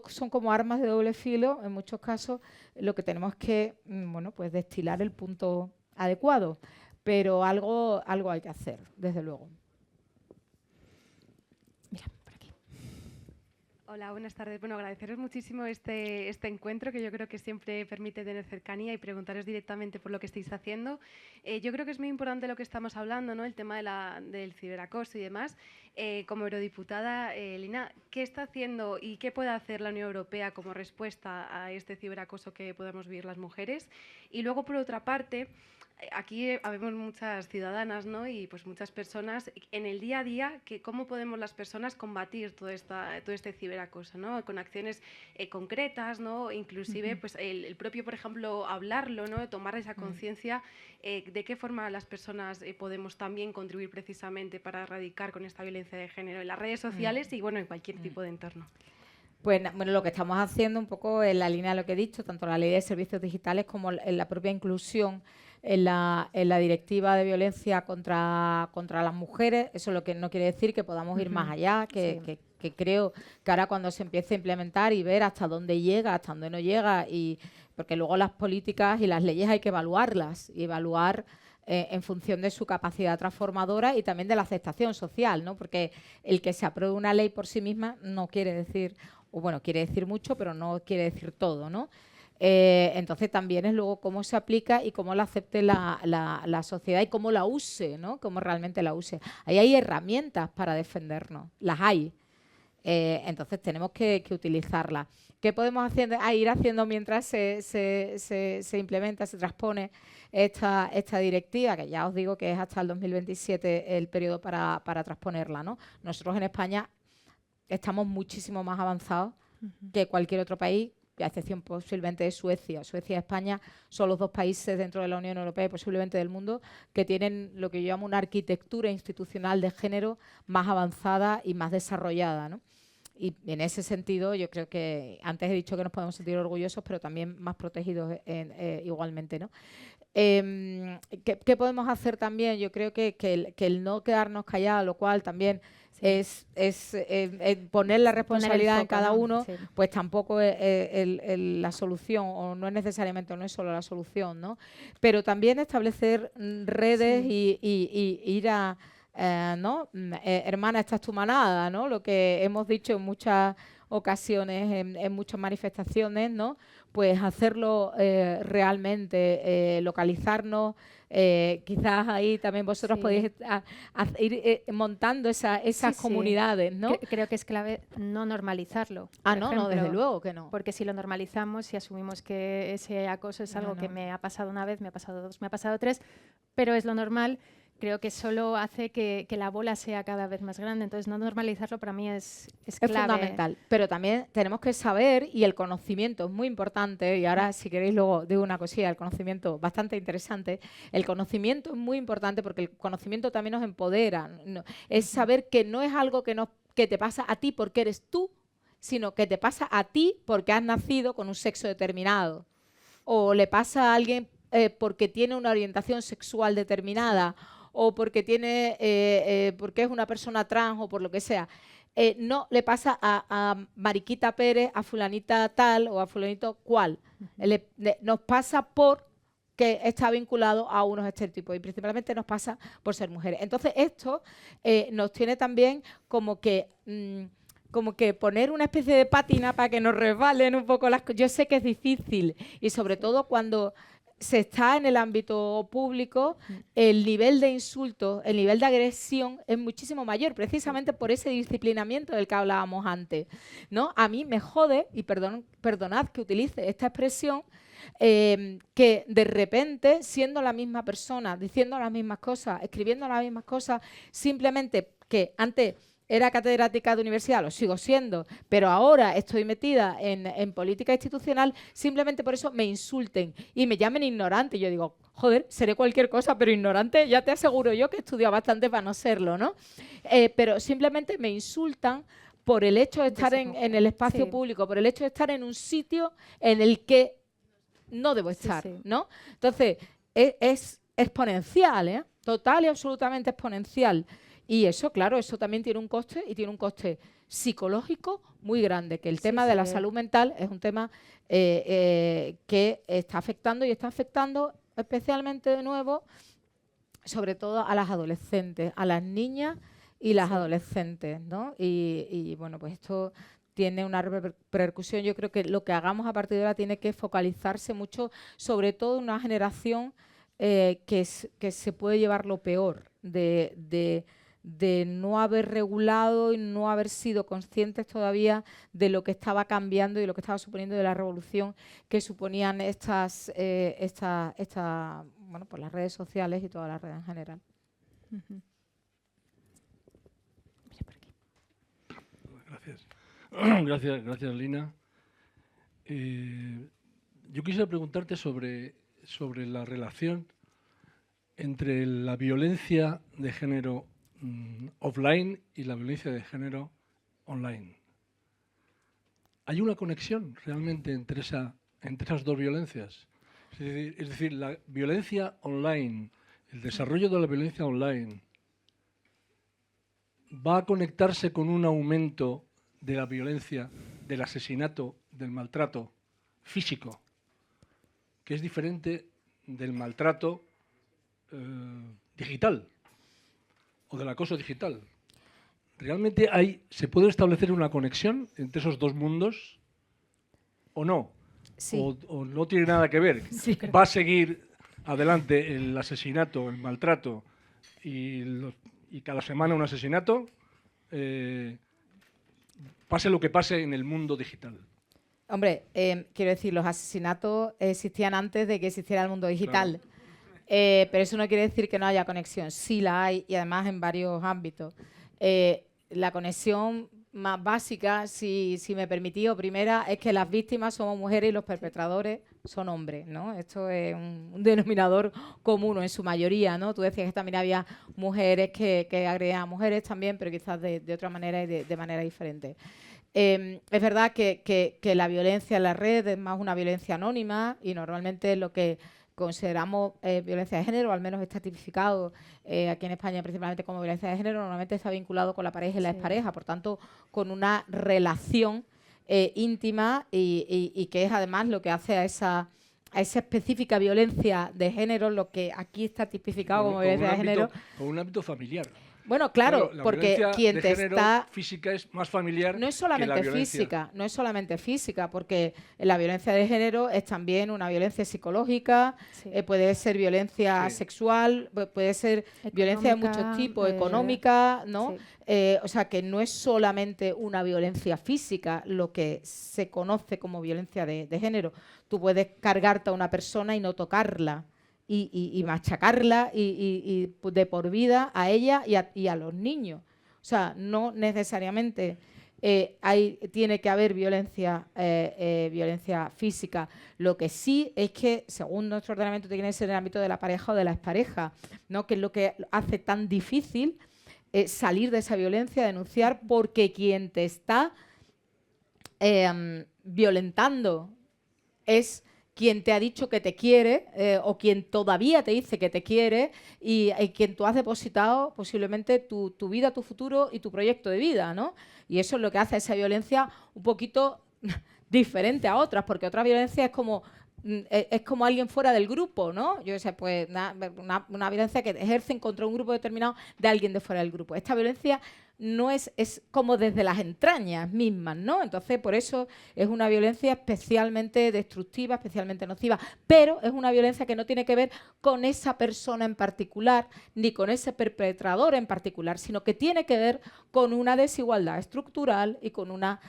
son como armas de doble filo, en muchos casos lo que tenemos que, bueno, pues destilar el punto adecuado, pero algo hay que hacer, desde luego. Mira, por aquí. Hola, buenas tardes. Bueno, agradeceros muchísimo este encuentro, que yo creo que siempre permite tener cercanía y preguntaros directamente por lo que estáis haciendo. Yo creo que es muy importante lo que estamos hablando, ¿no? El tema del ciberacoso y demás. Como eurodiputada, Lina, ¿qué está haciendo y qué puede hacer la Unión Europea como respuesta a este ciberacoso que podemos vivir las mujeres? Y luego, por otra parte, aquí habemos muchas ciudadanas, ¿no? Y pues muchas personas en el día a día, ¿cómo podemos las personas combatir todo este ciberacoso, ¿no? Con acciones concretas, ¿no? Inclusive pues el propio, por ejemplo, hablarlo, ¿no? Tomar esa conciencia, de qué forma las personas podemos también contribuir precisamente para erradicar con esta violencia de género en las redes sociales y bueno, en cualquier tipo de entorno. Pues bueno, lo que estamos haciendo un poco en la línea de lo que he dicho, tanto la ley de servicios digitales como en la propia inclusión en la directiva de violencia contra las mujeres. Eso lo que no quiere decir que podamos ir más allá, que creo que ahora cuando se empiece a implementar y ver hasta dónde llega, hasta dónde no llega, y porque luego las políticas y las leyes hay que evaluarlas y evaluar en función de su capacidad transformadora y también de la aceptación social, ¿no? Porque el que se apruebe una ley por sí misma no quiere decir, o bueno, quiere decir mucho, pero no quiere decir todo, ¿no? Entonces también es luego cómo se aplica y cómo la acepte la sociedad y cómo la use, ¿no? Cómo realmente la use. Ahí hay herramientas para defendernos, las hay. Entonces tenemos que utilizarlas. ¿Qué podemos ir haciendo mientras se implementa, se transpone esta directiva? Que ya os digo que es hasta el 2027 el periodo para transponerla, ¿no? Nosotros en España estamos muchísimo más avanzados que cualquier otro país, a excepción posiblemente de Suecia. Suecia y España son los 2 países dentro de la Unión Europea y posiblemente del mundo que tienen lo que yo llamo una arquitectura institucional de género más avanzada y más desarrollada, ¿no? Y en ese sentido yo creo que antes he dicho que nos podemos sentir orgullosos, pero también más protegidos igualmente, ¿no? ¿Qué podemos hacer también? Yo creo que el no quedarnos callados, lo cual también es poner la responsabilidad en cada uno, pues tampoco es la solución, o no es necesariamente, no es solo la solución, ¿no? Pero también establecer redes y ir a ¿no? Hermana, esta es tu manada, ¿no? Lo que hemos dicho en muchas ocasiones, en muchas manifestaciones, ¿no? Pues hacerlo realmente, localizarnos. Quizás ahí también vosotros podéis ir montando esas comunidades, ¿no? Creo que es clave no normalizarlo. No, desde luego que no. Porque si lo normalizamos y asumimos que ese acoso es algo que me ha pasado una vez, me ha pasado 2, me ha pasado 3, pero es lo normal, creo que solo hace que la bola sea cada vez más grande. Entonces, no normalizarlo para mí es clave. Es fundamental. Pero también tenemos que saber, y el conocimiento es muy importante, y ahora si queréis luego digo una cosilla, el conocimiento bastante interesante. El conocimiento es muy importante porque el conocimiento también nos empodera. Es saber que no es algo que te pasa a ti porque eres tú, sino que te pasa a ti porque has nacido con un sexo determinado. O le pasa a alguien porque tiene una orientación sexual determinada o porque porque es una persona trans o por lo que sea. No le pasa a Mariquita Pérez, a fulanita tal o a fulanito cual. Nos pasa por que está vinculado a unos estereotipos y principalmente nos pasa por ser mujeres. Entonces esto nos tiene también como que poner una especie de pátina para que nos resbalen un poco las cosas. Yo sé que es difícil y sobre todo cuando se está en el ámbito público, el nivel de insultos, el nivel de agresión es muchísimo mayor, precisamente por ese disciplinamiento del que hablábamos antes, ¿no? A mí me jode, y perdonad que utilice esta expresión, que de repente, siendo la misma persona, diciendo las mismas cosas, escribiendo las mismas cosas, simplemente que antes era catedrática de universidad, lo sigo siendo, pero ahora estoy metida en política institucional, simplemente por eso me insulten y me llamen ignorante. Yo digo, joder, seré cualquier cosa, pero ignorante ya te aseguro yo que he estudiado bastante para no serlo, ¿no? Pero simplemente me insultan por el hecho de estar en el espacio público, por el hecho de estar en un sitio en el que no debo estar, ¿no? Entonces, es exponencial, ¿eh? Total y absolutamente exponencial. Y eso, claro, eso también tiene un coste y tiene un coste psicológico muy grande, que el tema de la salud mental es un tema que está afectando y está afectando especialmente de nuevo, sobre todo a las adolescentes, a las niñas y las adolescentes, ¿no? Y bueno, pues esto tiene una repercusión. Yo creo que lo que hagamos a partir de ahora tiene que focalizarse mucho, sobre todo en una generación que se puede llevar lo peor de no haber regulado y no haber sido conscientes todavía de lo que estaba cambiando y lo que estaba suponiendo de la revolución que suponían bueno, pues las redes sociales y todas las redes en general. Gracias. Gracias, Lina. Yo quisiera preguntarte sobre la relación entre la violencia de género offline y la violencia de género online. ¿Hay una conexión realmente entre esas dos violencias? Es decir, la violencia online, el desarrollo de la violencia online, ¿va a conectarse con un aumento de la violencia, del asesinato, del maltrato físico, que es diferente del maltrato digital o del acoso digital? ¿Realmente se puede establecer una conexión entre esos dos mundos o no? Sí. ¿O no tiene nada que ver? Sí. ¿Va a seguir adelante el asesinato, el maltrato y cada semana un asesinato? Pase lo que pase en el mundo digital. Hombre, quiero decir, los asesinatos existían antes de que existiera el mundo digital. Claro. Pero eso no quiere decir que no haya conexión. Sí la hay, y además en varios ámbitos. La conexión más básica, si me permitís, o primera, es que las víctimas somos mujeres y los perpetradores son hombres, ¿no? Esto es un denominador común en su mayoría, ¿no? Tú decías que también había mujeres que agredían a mujeres también, pero quizás de otra manera y de manera diferente. Es verdad que la violencia en la red es más una violencia anónima y normalmente lo que consideramos violencia de género, al menos está tipificado aquí en España principalmente como violencia de género, normalmente está vinculado con la pareja y la expareja, por tanto, con una relación íntima y que es además lo que hace a esa específica violencia de género, lo que aquí está tipificado como violencia de género. Con un ámbito familiar. Bueno, claro, porque quien te está... física es más familiar. No es solamente física, no es solamente física, porque la violencia de género es también una violencia psicológica, puede ser violencia sexual, puede ser económica, violencia de muchos tipos, económica, ¿no? Sí. O sea, que no es solamente una violencia física lo que se conoce como violencia de género. Tú puedes cargarte a una persona y no tocarla. Y machacarla y de por vida a ella y a los niños. O sea, no necesariamente tiene que haber violencia física. Lo que sí es que, según nuestro ordenamiento, tiene que ser en el ámbito de la pareja o de la expareja, ¿no? Que es lo que hace tan difícil salir de esa violencia, denunciar, porque quien te está violentando es quien te ha dicho que te quiere o quien todavía te dice que te quiere y quien tú has depositado posiblemente tu vida, tu futuro y tu proyecto de vida, ¿no? Y eso es lo que hace esa violencia un poquito diferente a otras, porque otra violencia es como alguien fuera del grupo, ¿no? Yo sé, pues una violencia que ejercen contra un grupo determinado de alguien de fuera del grupo. Esta violencia no es como desde las entrañas mismas, ¿no? Entonces, por eso es una violencia especialmente destructiva, especialmente nociva, pero es una violencia que no tiene que ver con esa persona en particular, ni con ese perpetrador en particular, sino que tiene que ver con una desigualdad estructural y con una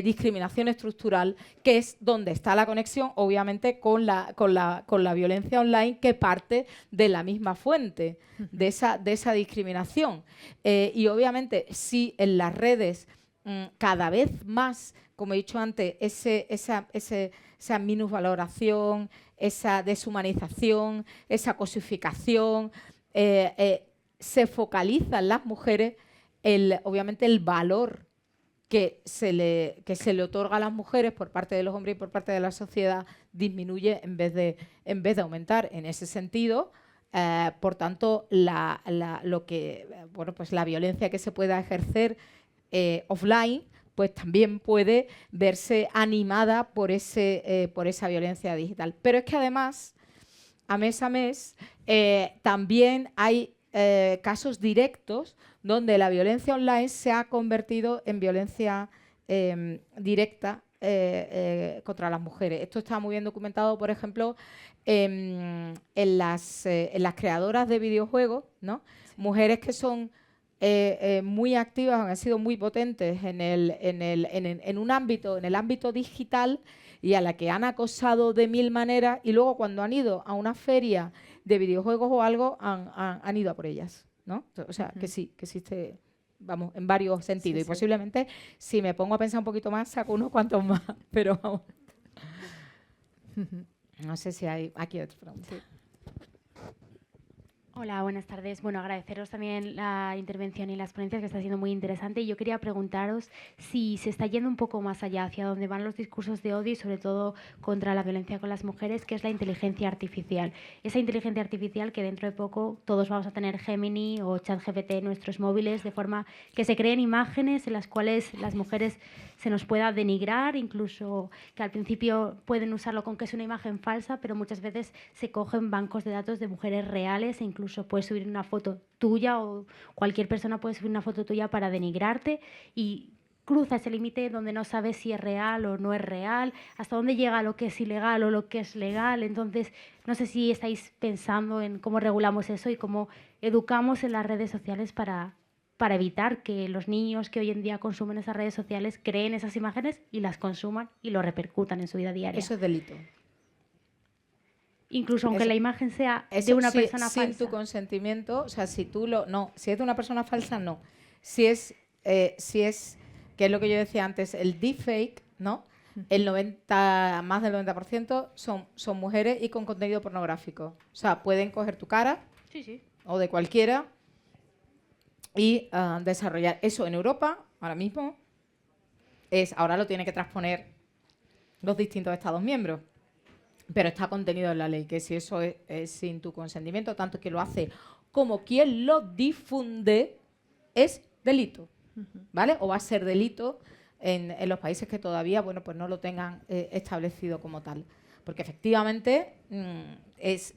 discriminación estructural, que es donde está la conexión, obviamente, con la violencia online, que parte de la misma fuente de esa discriminación. Y obviamente, si en las redes cada vez más, como he dicho antes, esa minusvaloración, esa deshumanización, esa cosificación, se focaliza en las mujeres, obviamente el valor que se le otorga a las mujeres por parte de los hombres y por parte de la sociedad disminuye en vez de aumentar. En ese sentido, por tanto, la violencia que se pueda ejercer offline, pues también puede verse animada por esa violencia digital. Pero es que además, a mes, también hay casos directos donde la violencia online se ha convertido en violencia directa contra las mujeres. Esto está muy bien documentado, por ejemplo, en las creadoras de videojuegos, ¿no? Sí. Mujeres que son muy activas, han sido muy potentes en el ámbito digital, y a la que han acosado de mil maneras, y luego cuando han ido a una feria de videojuegos o algo, han ido a por ellas, ¿no? O sea, que sí, que existe, vamos, en varios sentidos. Sí, y posiblemente, si me pongo a pensar un poquito más, saco unos cuantos más, pero vamos. No sé si hay aquí otra pregunta. Sí. Hola, buenas tardes. Bueno, agradeceros también la intervención y las ponencias, que está siendo muy interesante. Y yo quería preguntaros si se está yendo un poco más allá, hacia dónde van los discursos de odio y sobre todo contra la violencia con las mujeres, que es la inteligencia artificial. Esa inteligencia artificial que dentro de poco todos vamos a tener Gemini o ChatGPT en nuestros móviles, de forma que se creen imágenes en las cuales las mujeres se nos pueda denigrar, incluso que al principio pueden usarlo con que es una imagen falsa, pero muchas veces se cogen bancos de datos de mujeres reales e incluso puedes subir una foto tuya o cualquier persona puede subir una foto tuya para denigrarte y cruza ese límite donde no sabes si es real o no es real, hasta dónde llega lo que es ilegal o lo que es legal. Entonces, no sé si estáis pensando en cómo regulamos eso y cómo educamos en las redes sociales para evitar que los niños que hoy en día consumen esas redes sociales creen esas imágenes y las consuman y lo repercutan en su vida diaria. Eso es delito. Incluso aunque la imagen sea de una persona falsa. Sin tu consentimiento, o sea, si es de una persona falsa, no. Si es, que es lo que yo decía antes, el deepfake, ¿no? Más del 90% son mujeres y con contenido pornográfico. O sea, pueden coger tu cara o de cualquiera y desarrollar eso en Europa ahora mismo. Ahora lo tiene que transponer los distintos Estados miembros, pero está contenido en la ley, que si eso es sin tu consentimiento, tanto que lo hace como quien lo difunde, es delito, ¿vale? O va a ser delito en los países que todavía, bueno, pues no lo tengan establecido como tal. Porque efectivamente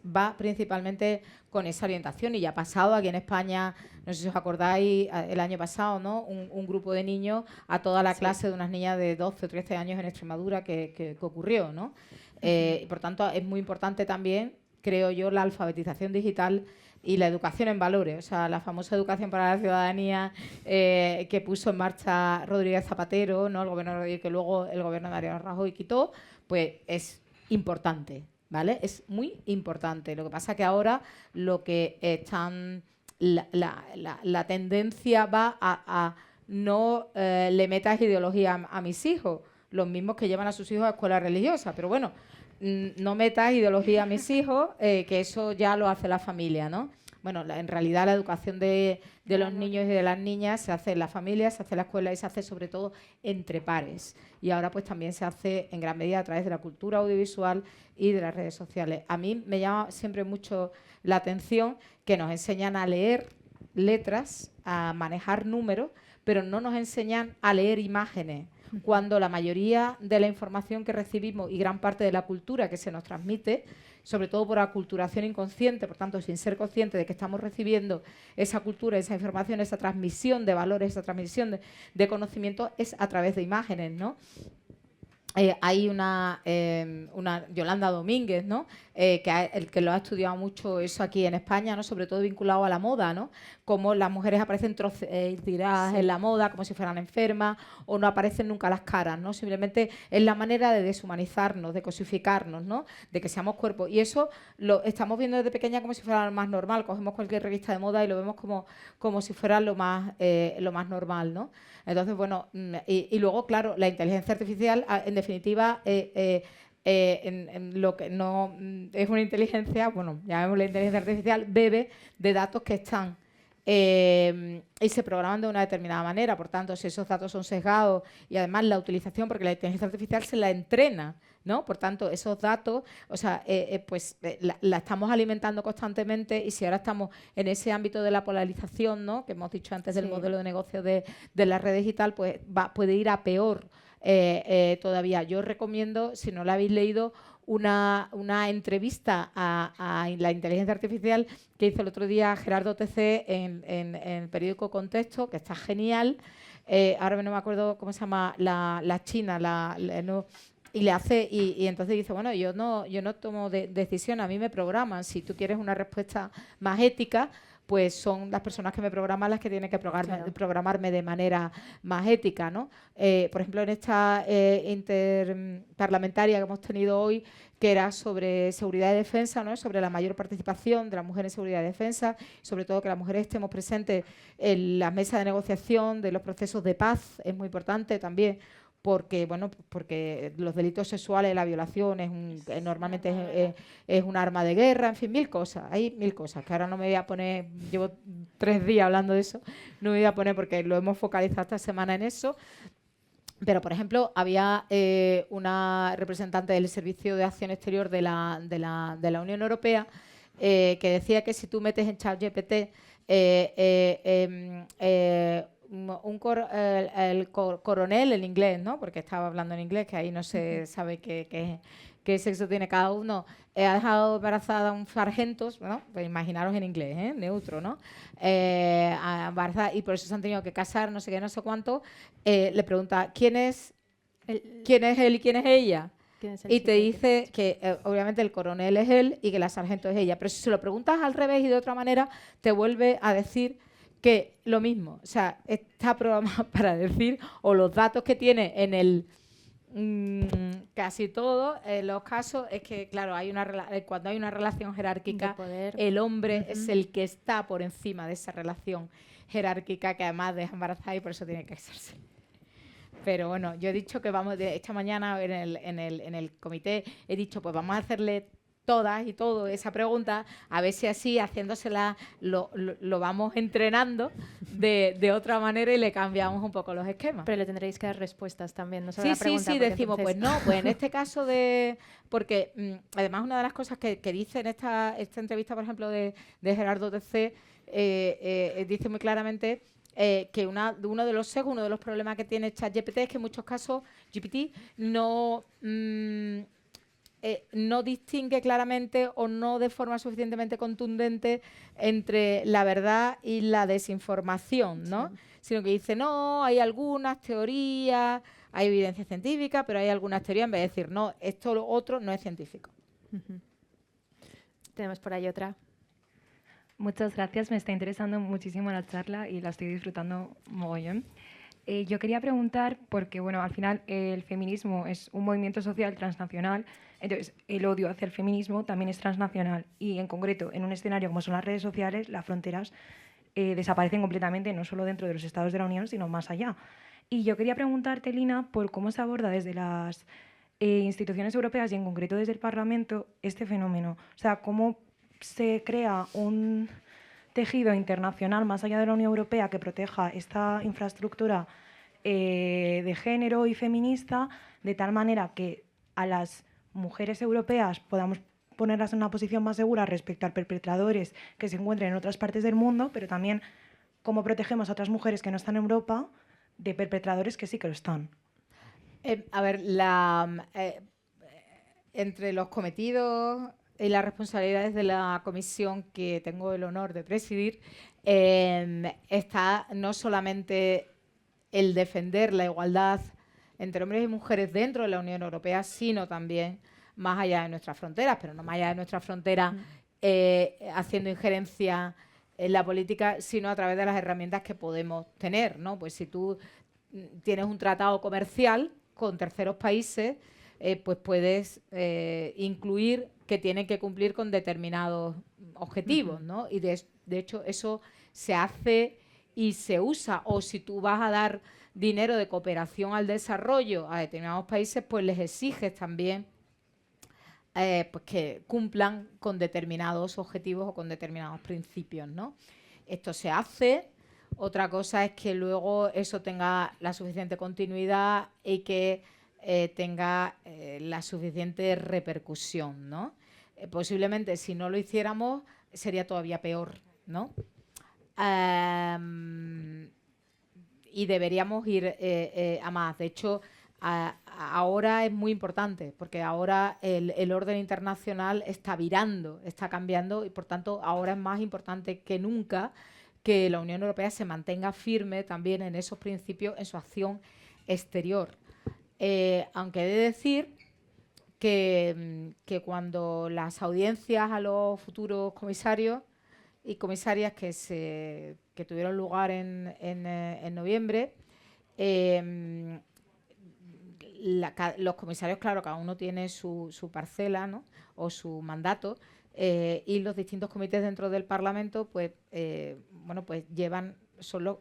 va principalmente con esa orientación, y ya ha pasado aquí en España, no sé si os acordáis, el año pasado, ¿no? Un grupo de niños a toda la clase de unas niñas de 12 o 13 años en Extremadura que ocurrió, ¿no? Y por tanto es muy importante también, creo yo, la alfabetización digital y la educación en valores, o sea, la famosa educación para la ciudadanía que puso en marcha Rodríguez Zapatero, ¿no? El gobierno que luego el gobierno de Mariano Rajoy quitó, pues es importante, ¿vale? Es muy importante. Lo que pasa es que ahora lo que están la tendencia va a no le metas ideología a mis hijos, los mismos que llevan a sus hijos a escuelas religiosas, pero bueno, no metas ideología a mis hijos, que eso ya lo hace la familia, ¿no? bueno, en realidad la educación de los niños y de las niñas se hace en la familia, se hace en la escuela y se hace sobre todo entre pares. Y ahora pues también se hace en gran medida a través de la cultura audiovisual y de las redes sociales. A mí me llama siempre mucho la atención que nos enseñan a leer letras, a manejar números, pero no nos enseñan a leer imágenes, cuando la mayoría de la información que recibimos y gran parte de la cultura que se nos transmite, sobre todo por aculturación inconsciente, por tanto, sin ser consciente de que estamos recibiendo esa cultura, esa información, esa transmisión de valores, esa transmisión de conocimiento, es a través de imágenes, ¿no? Hay una Yolanda Domínguez, ¿no? que lo ha estudiado mucho eso aquí en España, ¿no? Sobre todo vinculado a la moda, ¿no? Cómo las mujeres aparecen tiradas en la moda como si fueran enfermas, o no aparecen nunca las caras, ¿no? Simplemente es la manera de deshumanizarnos, de cosificarnos, ¿no? De que seamos cuerpos. Y eso lo estamos viendo desde pequeña como si fuera lo más normal. Cogemos cualquier revista de moda y lo vemos como si fuera lo más normal, ¿no? Entonces, bueno, y luego, claro, la inteligencia artificial, en definitiva, en lo que no es una inteligencia, bueno, llamémosla inteligencia artificial, bebe de datos que están y se programan de una determinada manera. Por tanto, si esos datos son sesgados y además la utilización, porque la inteligencia artificial se la entrena, ¿no? Por tanto, esos datos, o sea, la estamos alimentando constantemente, y si ahora estamos en ese ámbito de la polarización, ¿no? Que hemos dicho antes del modelo de negocio de las redes y tal, pues puede ir a peor todavía. Yo os recomiendo, si no la habéis leído, una entrevista a la inteligencia artificial que hizo el otro día Gerardo TC en el periódico Contexto, que está genial. Ahora no me acuerdo cómo se llama la china, no, y le hace, y entonces dice, bueno, yo no tomo decisión, a mí me programan. Si tú quieres una respuesta más ética, pues son las personas que me programan las que tienen que programarme de manera más ética, ¿no? Por ejemplo, en esta interparlamentaria que hemos tenido hoy, que era sobre seguridad y defensa, ¿no? Sobre la mayor participación de las mujeres en seguridad y defensa, sobre todo que las mujeres estemos presentes en las mesas de negociación de los procesos de paz, es muy importante también, porque los delitos sexuales, la violación normalmente es un arma de guerra, en fin, hay mil cosas, que ahora no me voy a poner, llevo 3 días hablando de eso, no me voy a poner porque lo hemos focalizado esta semana en eso. Pero, por ejemplo, había una representante del Servicio de Acción Exterior de la Unión Europea que decía que si tú metes en ChatGPT el coronel en inglés, ¿no? Porque estaba hablando en inglés, que ahí no se sabe qué sexo tiene cada uno. Ha dejado embarazada a un sargento, ¿no? Pues imaginaros en inglés, neutro, ¿no? Embarazada, y por eso se han tenido que casar, no sé qué, no sé cuánto. Le pregunta, ¿quién es él y quién es ella? Y te dice que obviamente el coronel es él y que la sargento es ella. Pero si se lo preguntas al revés y de otra manera, te vuelve a decir que lo mismo. O sea, está programado para decir, o los datos que tiene en el casi todo, en los casos, es que, claro, cuando hay una relación jerárquica, el hombre es el que está por encima de esa relación jerárquica, que además deja embarazada y por eso tiene que casarse. Pero bueno, yo he dicho que esta mañana en el comité he dicho, pues vamos a hacerle todas y todo esa pregunta, a ver si así, haciéndosela, lo vamos entrenando de otra manera y le cambiamos un poco los esquemas. Pero le tendréis que dar respuestas también, no solo la pregunta. Sí, decimos, entonces... pues no, pues en este caso porque además una de las cosas que dice en esta entrevista, por ejemplo, de Gerardo TC, dice muy claramente que uno de los problemas que tiene ChatGPT es que en muchos casos GPT no distingue claramente o no de forma suficientemente contundente entre la verdad y la desinformación, ¿no? Sí. Sino que dice, no, hay algunas teorías, hay evidencia científica, pero hay algunas teorías, en vez de decir, no, esto lo otro no es científico. Tenemos por ahí otra. Muchas gracias, me está interesando muchísimo la charla y la estoy disfrutando mogollón. Yo quería preguntar, porque bueno, al final el feminismo es un movimiento social transnacional, entonces el odio hacia el feminismo también es transnacional, y en concreto en un escenario como son las redes sociales, las fronteras desaparecen completamente, no solo dentro de los Estados de la Unión, sino más allá. Y yo quería preguntarte, Lina, por cómo se aborda desde las instituciones europeas y en concreto desde el Parlamento este fenómeno. O sea, cómo se crea tejido internacional más allá de la Unión Europea que proteja esta infraestructura de género y feminista, de tal manera que a las mujeres europeas podamos ponerlas en una posición más segura respecto a perpetradores que se encuentren en otras partes del mundo, pero también cómo protegemos a otras mujeres que no están en Europa de perpetradores que sí que lo están. A ver, entre los cometidos y las responsabilidades de la comisión que tengo el honor de presidir, está no solamente el defender la igualdad entre hombres y mujeres dentro de la Unión Europea, sino también más allá de nuestras fronteras, pero no más allá de nuestras fronteras haciendo injerencia en la política, sino a través de las herramientas que podemos tener, ¿no? Pues si tú tienes un tratado comercial con terceros países, pues puedes incluir que tienen que cumplir con determinados objetivos, ¿no? Y de hecho eso se hace y se usa. O si tú vas a dar dinero de cooperación al desarrollo a determinados países, pues les exiges también pues que cumplan con determinados objetivos o con determinados principios, ¿no? Esto se hace. Otra cosa es que luego eso tenga la suficiente continuidad y que tenga la suficiente repercusión, ¿no? Posiblemente si no lo hiciéramos sería todavía peor, ¿no? Y deberíamos ir a más. De hecho, ahora es muy importante porque ahora el orden internacional está virando, está cambiando y por tanto ahora es más importante que nunca que la Unión Europea se mantenga firme también en esos principios en su acción exterior. Aunque he de decir que cuando las audiencias a los futuros comisarios y comisarias que tuvieron lugar en noviembre, los comisarios, claro, cada uno tiene su parcela, ¿no? O su mandato, y los distintos comités dentro del Parlamento pues, pues son los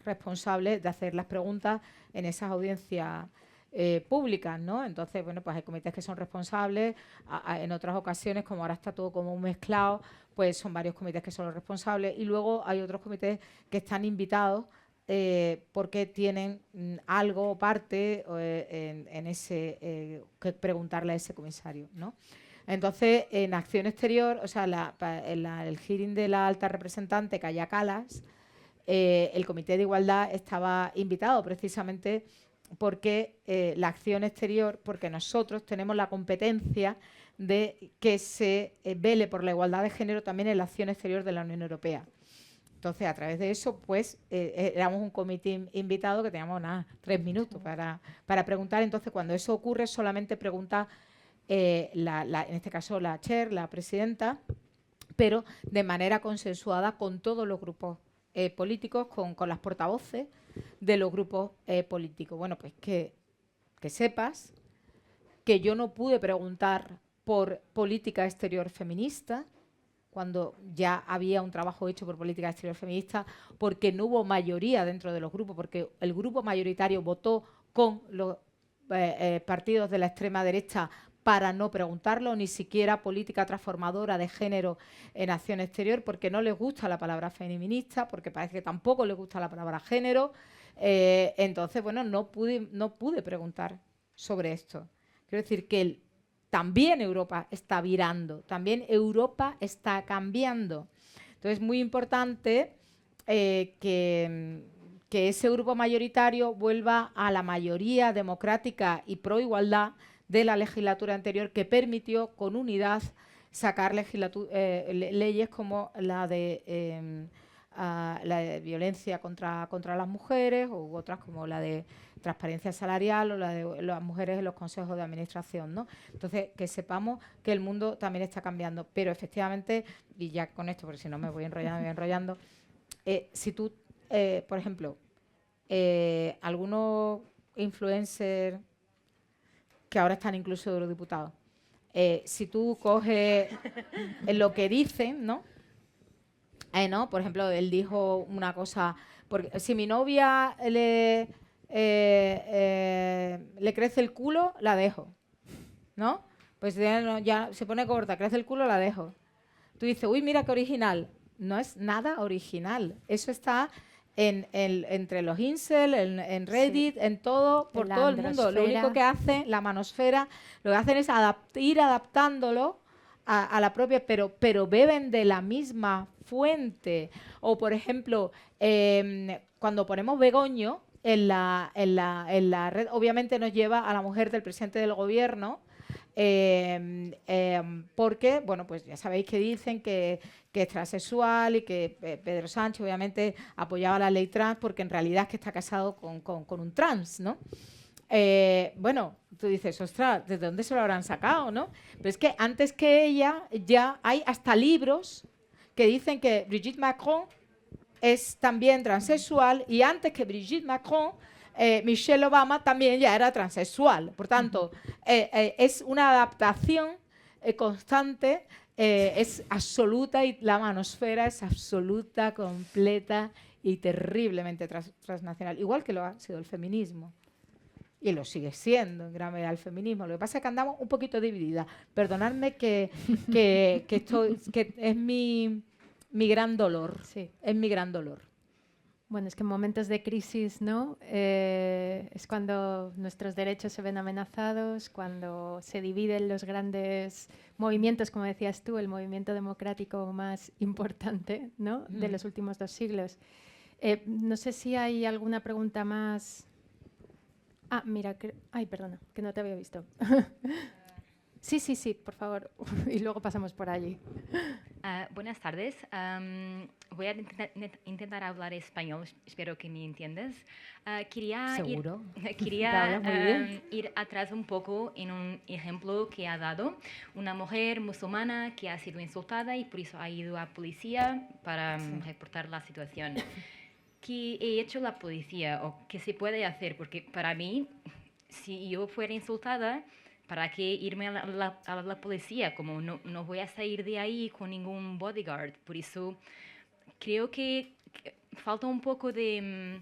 responsables de hacer las preguntas en esas audiencias públicas, ¿no? Entonces, bueno, pues hay comités que son responsables, en otras ocasiones, como ahora está todo como un mezclado, pues son varios comités que son los responsables y luego hay otros comités que están invitados porque tienen algo o parte en ese que preguntarle a ese comisario, ¿no? Entonces, en acción exterior, o sea, el hearing de la alta representante Kaja Kallas, el Comité de Igualdad estaba invitado precisamente porque la acción exterior, porque nosotros tenemos la competencia de que se vele por la igualdad de género también en la acción exterior de la Unión Europea. Entonces, a través de eso, pues, éramos un comité invitado que teníamos 3 minutos para preguntar. Entonces, cuando eso ocurre, solamente pregunta, en este caso, la chair, la presidenta, pero de manera consensuada con todos los grupos políticos, con las portavoces de los grupos políticos. Bueno, pues que sepas que yo no pude preguntar por política exterior feminista, cuando ya había un trabajo hecho por política exterior feminista, porque no hubo mayoría dentro de los grupos, porque el grupo mayoritario votó con los partidos de la extrema derecha para no preguntarlo, ni siquiera política transformadora de género en acción exterior, porque no les gusta la palabra feminista, porque parece que tampoco les gusta la palabra género. Entonces, bueno, no pude preguntar sobre esto. Quiero decir que también Europa está virando, también Europa está cambiando. Entonces, es muy importante que ese grupo mayoritario vuelva a la mayoría democrática y pro igualdad de la legislatura anterior, que permitió con unidad sacar leyes como la de violencia contra las mujeres, u otras como la de transparencia salarial o la de las mujeres en los consejos de administración, ¿no? Entonces, que sepamos que el mundo también está cambiando. Pero efectivamente, y ya con esto, porque si no me voy enrollando, si tú, por ejemplo, algunos influencers que ahora están incluso eurodiputados, si tú coges lo que dicen, ¿no? ¿No? Por ejemplo, él dijo una cosa, porque si mi novia le crece el culo, la dejo, ¿no? Pues ya se pone corta, crece el culo, la dejo. Tú dices, uy, mira qué original. no es nada original. Eso está entre los incel, en Reddit, en todo, por todo el mundo. Lo único que hace la manosfera, lo que hacen es ir adaptándolo a la propia, pero beben de la misma fuente. O, por ejemplo, cuando ponemos Begoño en la red, obviamente nos lleva a la mujer del presidente del gobierno, porque, bueno, pues ya sabéis que dicen que es transexual y que Pedro Sánchez obviamente apoyaba la ley trans porque en realidad es que está casado con un trans, ¿no? Bueno, tú dices, ostras, ¿de dónde se lo habrán sacado, no? Pero es que antes que ella ya hay hasta libros que dicen que Brigitte Macron es también transexual y antes que Brigitte Macron Michelle Obama también ya era transexual. Por tanto, es una adaptación constante, es absoluta y la manosfera es absoluta, completa y terriblemente transnacional. Igual que lo ha sido el feminismo. Y lo sigue siendo en gran medida el feminismo. Lo que pasa es que andamos un poquito divididas. Perdonadme que es mi gran dolor. Sí. Es mi gran dolor. Bueno, es que en momentos de crisis, ¿no? Es cuando nuestros derechos se ven amenazados, cuando se dividen los grandes movimientos, como decías tú, el movimiento democrático más importante, ¿no? De los últimos 2 siglos. No sé si hay alguna pregunta más. Ah, mira, ay, perdona, que no te había visto. Sí, por favor. Y luego pasamos por allí. Buenas tardes. Voy a intentar hablar español, espero que me entiendas. Quería ir atrás un poco en un ejemplo que ha dado una mujer musulmana que ha sido insultada y por eso ha ido a policía para reportar la situación. ¿Qué he hecho la policía o qué se puede hacer? Porque para mí, si yo fuera insultada, ¿para qué irme a la policía? Como no voy a salir de ahí con ningún bodyguard. Por eso creo que falta un poco de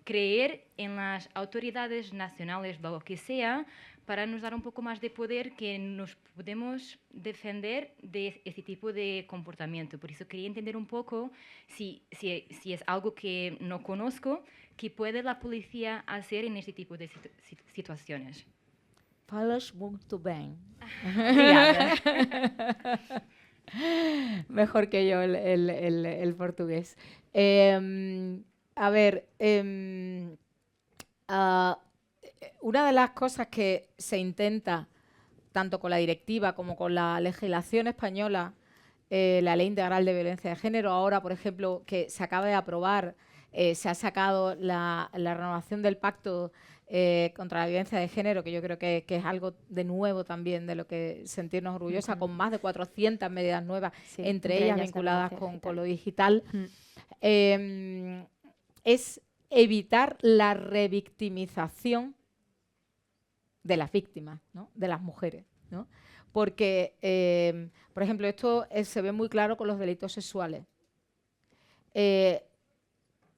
creer en las autoridades nacionales, lo que sea, para nos dar un poco más de poder que nos podemos defender de este tipo de comportamiento. Por eso quería entender un poco si es algo que no conozco, ¿qué puede la policía hacer en este tipo de situaciones? Falas muito bem. Obrigada. Mejor que yo el portugués. A ver, una de las cosas que se intenta, tanto con la directiva como con la legislación española, la Ley Integral de Violencia de Género, ahora, por ejemplo, que se acaba de aprobar, se ha sacado la renovación del Pacto contra la Violencia de Género, que yo creo que es algo de nuevo también de lo que sentirnos orgullosa, con más de 400 medidas nuevas, entre ellas vinculadas con lo digital. Es evitar la revictimización de las víctimas, ¿no? De las mujeres, ¿no? Porque, por ejemplo, esto se ve muy claro con los delitos sexuales.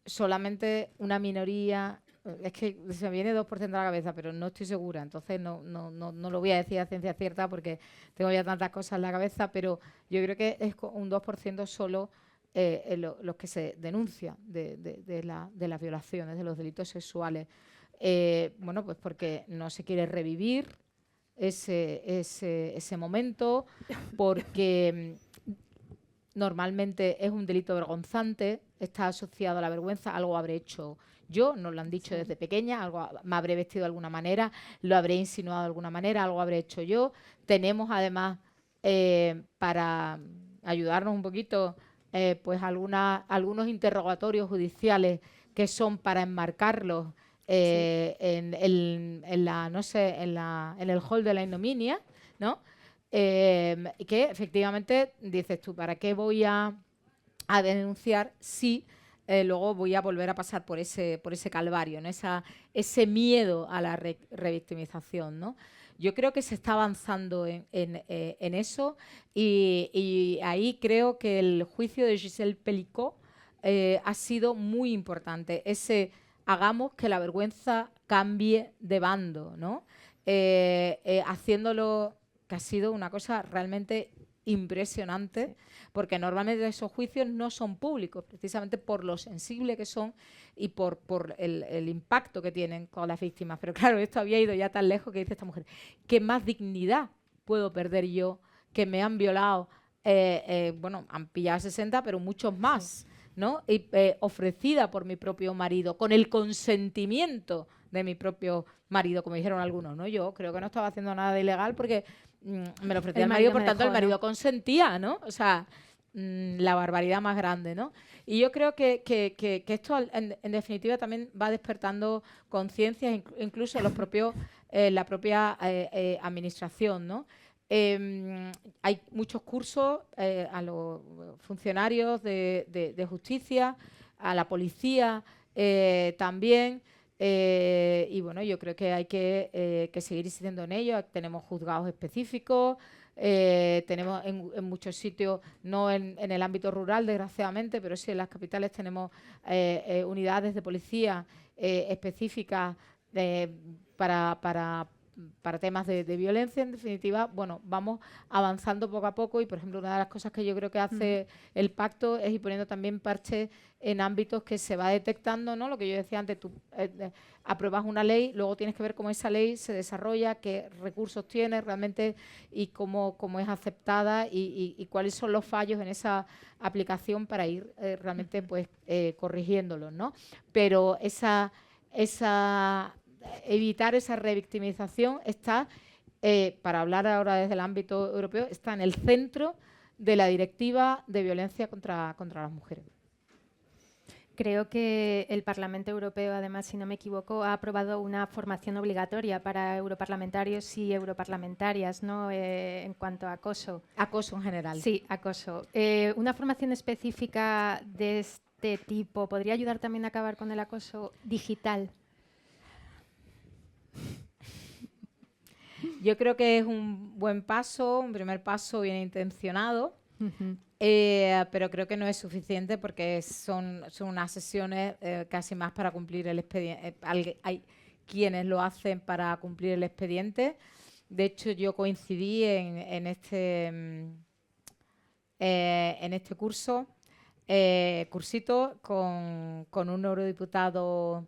Solamente una minoría, es que se me viene 2% a la cabeza, pero no estoy segura, entonces no lo voy a decir a ciencia cierta porque tengo ya tantas cosas en la cabeza, pero yo creo que es un 2% solo los que se denuncian de las violaciones, de los delitos sexuales. Bueno, pues porque no se quiere revivir ese momento, porque normalmente es un delito vergonzante, está asociado a la vergüenza, algo habré hecho yo, nos lo han dicho desde pequeña, algo me habré vestido de alguna manera, lo habré insinuado de alguna manera, algo habré hecho yo. Tenemos además, para ayudarnos un poquito, pues algunos interrogatorios judiciales que son para enmarcarlos en el hall de la ignominia, ¿no? Que efectivamente dices tú, ¿para qué voy a denunciar si luego voy a volver a pasar por ese calvario, ¿no? Ese miedo a la revictimización, ¿no? Yo creo que se está avanzando en eso y ahí creo que el juicio de Giselle Pelicot ha sido muy importante. Hagamos que la vergüenza cambie de bando, ¿no? Haciéndolo, que ha sido una cosa realmente impresionantes, porque normalmente esos juicios no son públicos, precisamente por lo sensible que son y por el impacto que tienen con las víctimas. Pero claro, esto había ido ya tan lejos que dice esta mujer, ¿qué más dignidad puedo perder yo que me han violado? Bueno, han pillado 60, pero muchos más, ¿no? Y ofrecida por mi propio marido, con el consentimiento de mi propio marido, como dijeron algunos, ¿no? Yo creo que no estaba haciendo nada de ilegal porque me lo ofrecía el marido, por tanto el marido consentía, ¿no? O sea, la barbaridad más grande, ¿no? Y yo creo que esto, en definitiva, también va despertando conciencias, incluso los propios, la propia administración, ¿no? Hay muchos cursos a los funcionarios de justicia, a la policía también. Y bueno, yo creo que hay que seguir insistiendo en ello. Tenemos juzgados específicos, tenemos en muchos sitios, no en el ámbito rural, desgraciadamente, pero sí en las capitales tenemos unidades de policía específicas para temas de violencia. En definitiva, bueno, vamos avanzando poco a poco y, por ejemplo, una de las cosas que yo creo que hace el pacto es ir poniendo también parches en ámbitos que se va detectando, ¿no? Lo que yo decía antes, tú apruebas una ley, luego tienes que ver cómo esa ley se desarrolla, qué recursos tiene realmente y cómo es aceptada y cuáles son los fallos en esa aplicación para ir realmente pues corrigiéndolos, ¿no? Pero evitar esa revictimización está, para hablar ahora desde el ámbito europeo, está en el centro de la directiva de violencia contra las mujeres. Creo que el Parlamento Europeo, además, si no me equivoco, ha aprobado una formación obligatoria para europarlamentarios y europarlamentarias, ¿no? En cuanto a acoso. Acoso en general. Sí, acoso. Una formación específica de este tipo podría ayudar también a acabar con el acoso digital. Yo creo que es un buen paso, un primer paso bien intencionado, pero creo que no es suficiente porque son unas sesiones casi más para cumplir el expediente. Hay quienes lo hacen para cumplir el expediente. De hecho, yo coincidí en este cursito con un eurodiputado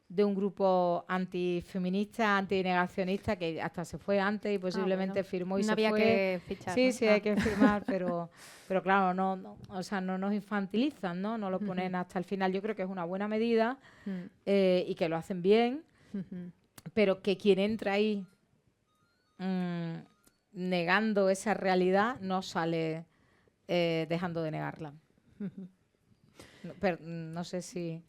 de un grupo antifeminista, antinegacionista, que hasta se fue antes y posiblemente firmó y no se había fue. Que fichar, sí, ¿no? sí, hay que firmar, pero claro, no, o sea, no nos infantilizan, ¿no? No lo ponen hasta el final. Yo creo que es una buena medida y que lo hacen bien, pero que quien entra ahí negando esa realidad no sale dejando de negarla. No sé si...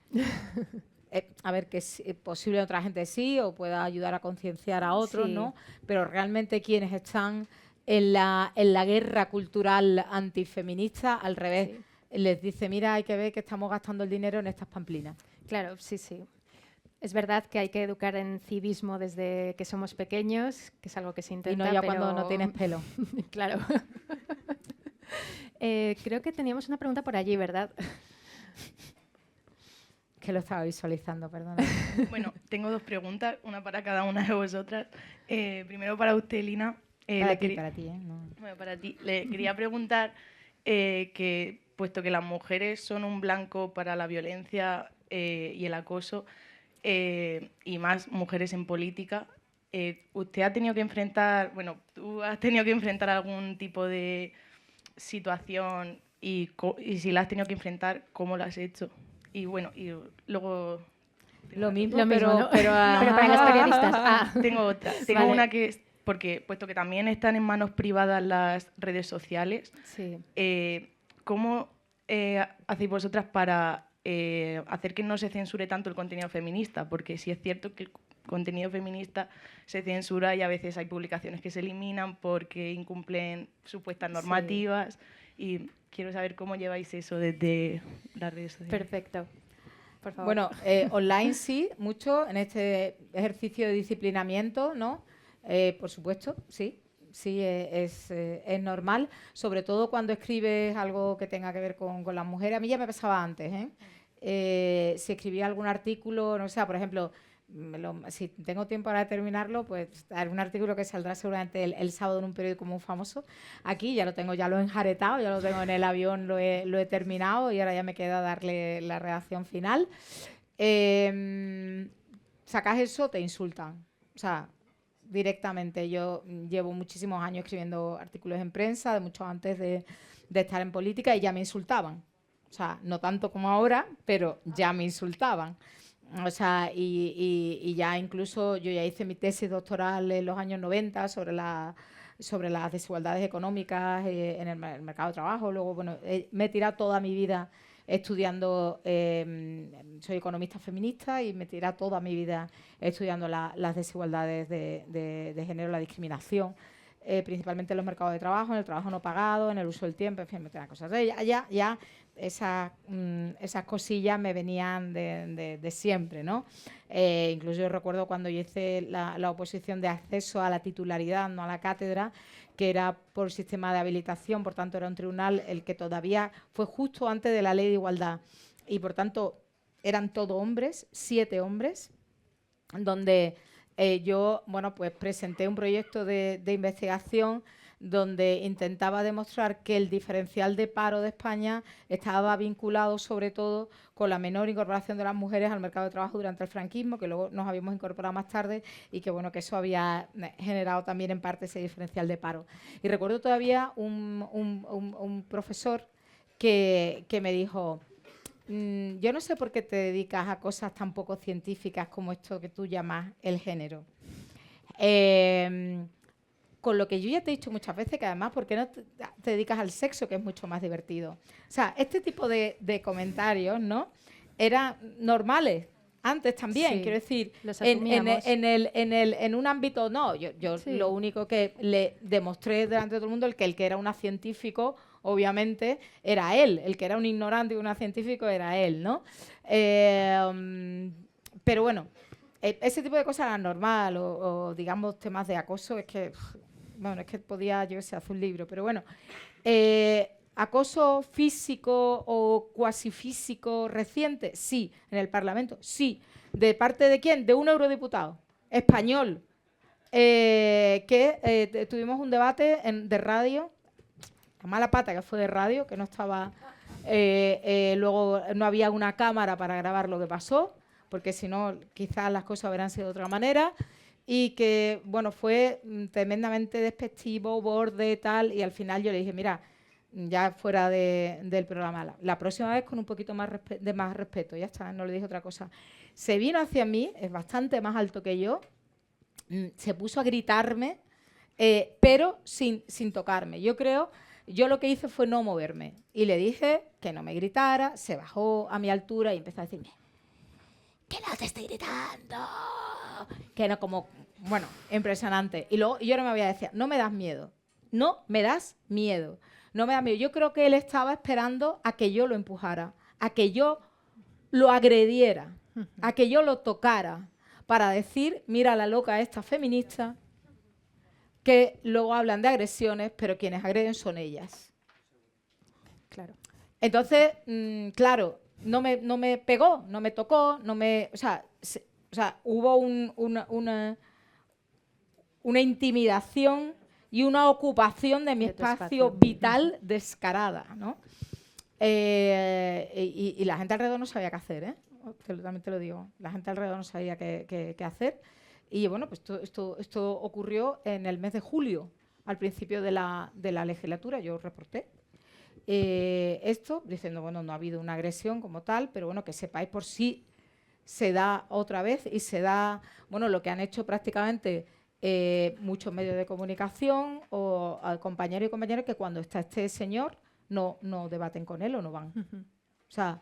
a ver, que es posible otra gente sí, o pueda ayudar a concienciar a otros, sí, ¿no? Pero realmente quienes están en la guerra cultural antifeminista, al revés, sí, les dice, mira, hay que ver que estamos gastando el dinero en estas pamplinas. Claro, sí, sí. Es verdad que hay que educar en civismo desde que somos pequeños, que es algo que se intenta, y no ya pero... cuando no tienes pelo. Claro. Creo que teníamos una pregunta por allí, ¿verdad? Que lo estaba visualizando, perdón. Bueno, tengo dos preguntas, una para cada una de vosotras. Primero para usted, Lina. Para ti, ¿eh? No. Bueno, para ti. Le quería preguntar que, puesto que las mujeres son un blanco para la violencia y el acoso, y más mujeres en política, usted ha tenido que enfrentar, bueno, tú has tenido que enfrentar algún tipo de situación y si la has tenido que enfrentar, ¿cómo lo has hecho? Y bueno, y luego... Lo mismo, ¿no? Pero para los periodistas. Tengo otra. Tengo vale. una que es... Porque, puesto que también están en manos privadas las redes sociales, sí, ¿cómo hacéis vosotras para hacer que no se censure tanto el contenido feminista? Porque sí es cierto que el contenido feminista se censura y a veces hay publicaciones que se eliminan porque incumplen supuestas normativas. Sí. Y quiero saber cómo lleváis eso desde las redes sociales. Perfecto. Por favor. Bueno, online sí, mucho, en este ejercicio de disciplinamiento, ¿no? Por supuesto, sí, es normal, sobre todo cuando escribes algo que tenga que ver con las mujeres. A mí ya me pasaba antes, si escribía algún artículo, no sé, por ejemplo, si tengo tiempo para terminarlo, pues haré un artículo que saldrá seguramente el sábado en un periódico muy famoso. Aquí ya lo he enjaretado, ya lo tengo en el avión, lo he terminado y ahora ya me queda darle la redacción final. Sacas eso, te insultan. O sea, directamente. Yo llevo muchísimos años escribiendo artículos en prensa, de mucho antes de estar en política, y ya me insultaban. O sea, no tanto como ahora, pero ya me insultaban. O sea, y ya incluso yo ya hice mi tesis doctoral en los años 90 sobre las desigualdades económicas en el mercado de trabajo. Luego, bueno, me he tirado toda mi vida estudiando, soy economista feminista y me he tirado toda mi vida estudiando las desigualdades de género, la discriminación, principalmente en los mercados de trabajo, en el trabajo no pagado, en el uso del tiempo, en fin, muchas cosas. Ya esas cosillas me venían de siempre, ¿no? Incluso yo recuerdo cuando yo hice la oposición de acceso a la titularidad, no a la cátedra, que era por sistema de habilitación, por tanto era un tribunal el que todavía fue justo antes de la ley de igualdad, y por tanto eran todos hombres, 7 hombres, donde yo, bueno, pues presenté un proyecto de investigación donde intentaba demostrar que el diferencial de paro de España estaba vinculado sobre todo con la menor incorporación de las mujeres al mercado de trabajo durante el franquismo, que luego nos habíamos incorporado más tarde, y que bueno, que eso había generado también en parte ese diferencial de paro. Y recuerdo todavía un profesor que me dijo: yo no sé por qué te dedicas a cosas tan poco científicas como esto que tú llamas el género. Con lo que yo ya te he dicho muchas veces, que además, ¿por qué no te dedicas al sexo, que es mucho más divertido? O sea, este tipo de comentarios, ¿no?, eran normales antes también. Sí, quiero decir, los asumíamos. en un ámbito, no, yo Sí. lo único que le demostré delante de todo el mundo, el que era un científico, obviamente, era él. El que era un ignorante y un científico era él, ¿no? Pero bueno, ese tipo de cosas eran normal, o digamos temas de acoso, es que, bueno, es que podía, yo qué sé, hacer un libro, pero bueno, acoso físico o cuasi físico reciente, sí, en el Parlamento, sí. ¿De parte de quién? De un eurodiputado español, que tuvimos un debate de radio, la mala pata que fue de radio, que no estaba, luego no había una cámara para grabar lo que pasó, porque si no, quizás las cosas hubieran sido de otra manera, y que, bueno, fue tremendamente despectivo, borde, tal, y al final yo le dije: mira, ya fuera del programa, la próxima vez con un poquito más de más respeto, ya está, no le dije otra cosa. Se vino hacia mí, es bastante más alto que yo, se puso a gritarme, pero sin tocarme. Yo lo que hice fue no moverme, y le dije que no me gritara, se bajó a mi altura y empezó a decirme: que no te estoy gritando, que no, como, bueno, impresionante. Y luego yo no me voy a decir: no me das miedo, no me das miedo, no me das miedo. Yo creo que él estaba esperando a que yo lo empujara, a que yo lo agrediera, a que yo lo tocara, para decir: mira la loca esta feminista, que luego hablan de agresiones, pero quienes agreden son ellas. Claro. Entonces, claro, no me pegó, no me tocó, o sea, hubo una intimidación y una ocupación de mi espacio vital descarada, ¿no? Y la gente alrededor no sabía qué hacer, ¿eh? También te lo digo. La gente alrededor no sabía qué hacer. Y bueno, pues esto ocurrió en el mes de julio, al principio de la legislatura. Yo reporté esto, diciendo: bueno, no ha habido una agresión como tal, pero bueno, que sepáis por si se da otra vez, y se da, bueno, lo que han hecho prácticamente muchos medios de comunicación o compañeros y compañeras, que cuando está este señor no debaten con él o no van. O sea,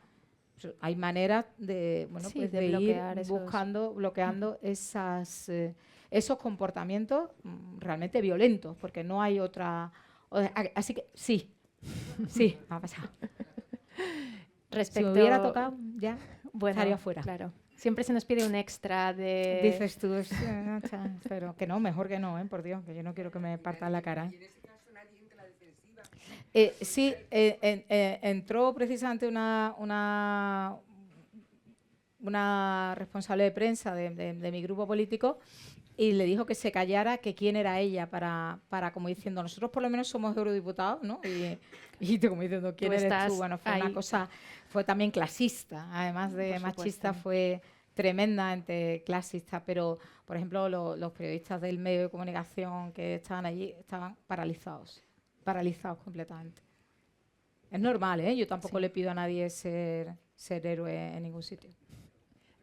hay maneras de, bueno, Sí, pues de de ir bloquear bloqueando esos comportamientos realmente violentos, porque no hay otra. Así que sí, me ha pasado. Si me hubiera tocado, ya estaría fuera. Claro. Siempre se nos pide un extra de... Dices tú, pero que no, mejor que no, por Dios, que yo no quiero que me partan la cara. Sí, entró precisamente una responsable de prensa de mi grupo político y le dijo que se callara, que quién era ella para como diciendo, nosotros por lo menos somos eurodiputados, ¿no? Y como diciendo, ¿quién eres tú? Bueno, fue una cosa, fue también clasista, además de machista, fue tremendamente clasista, pero, por ejemplo, los periodistas del medio de comunicación que estaban allí estaban paralizados completamente. Es normal, ¿eh? Yo tampoco le pido a nadie ser héroe en ningún sitio.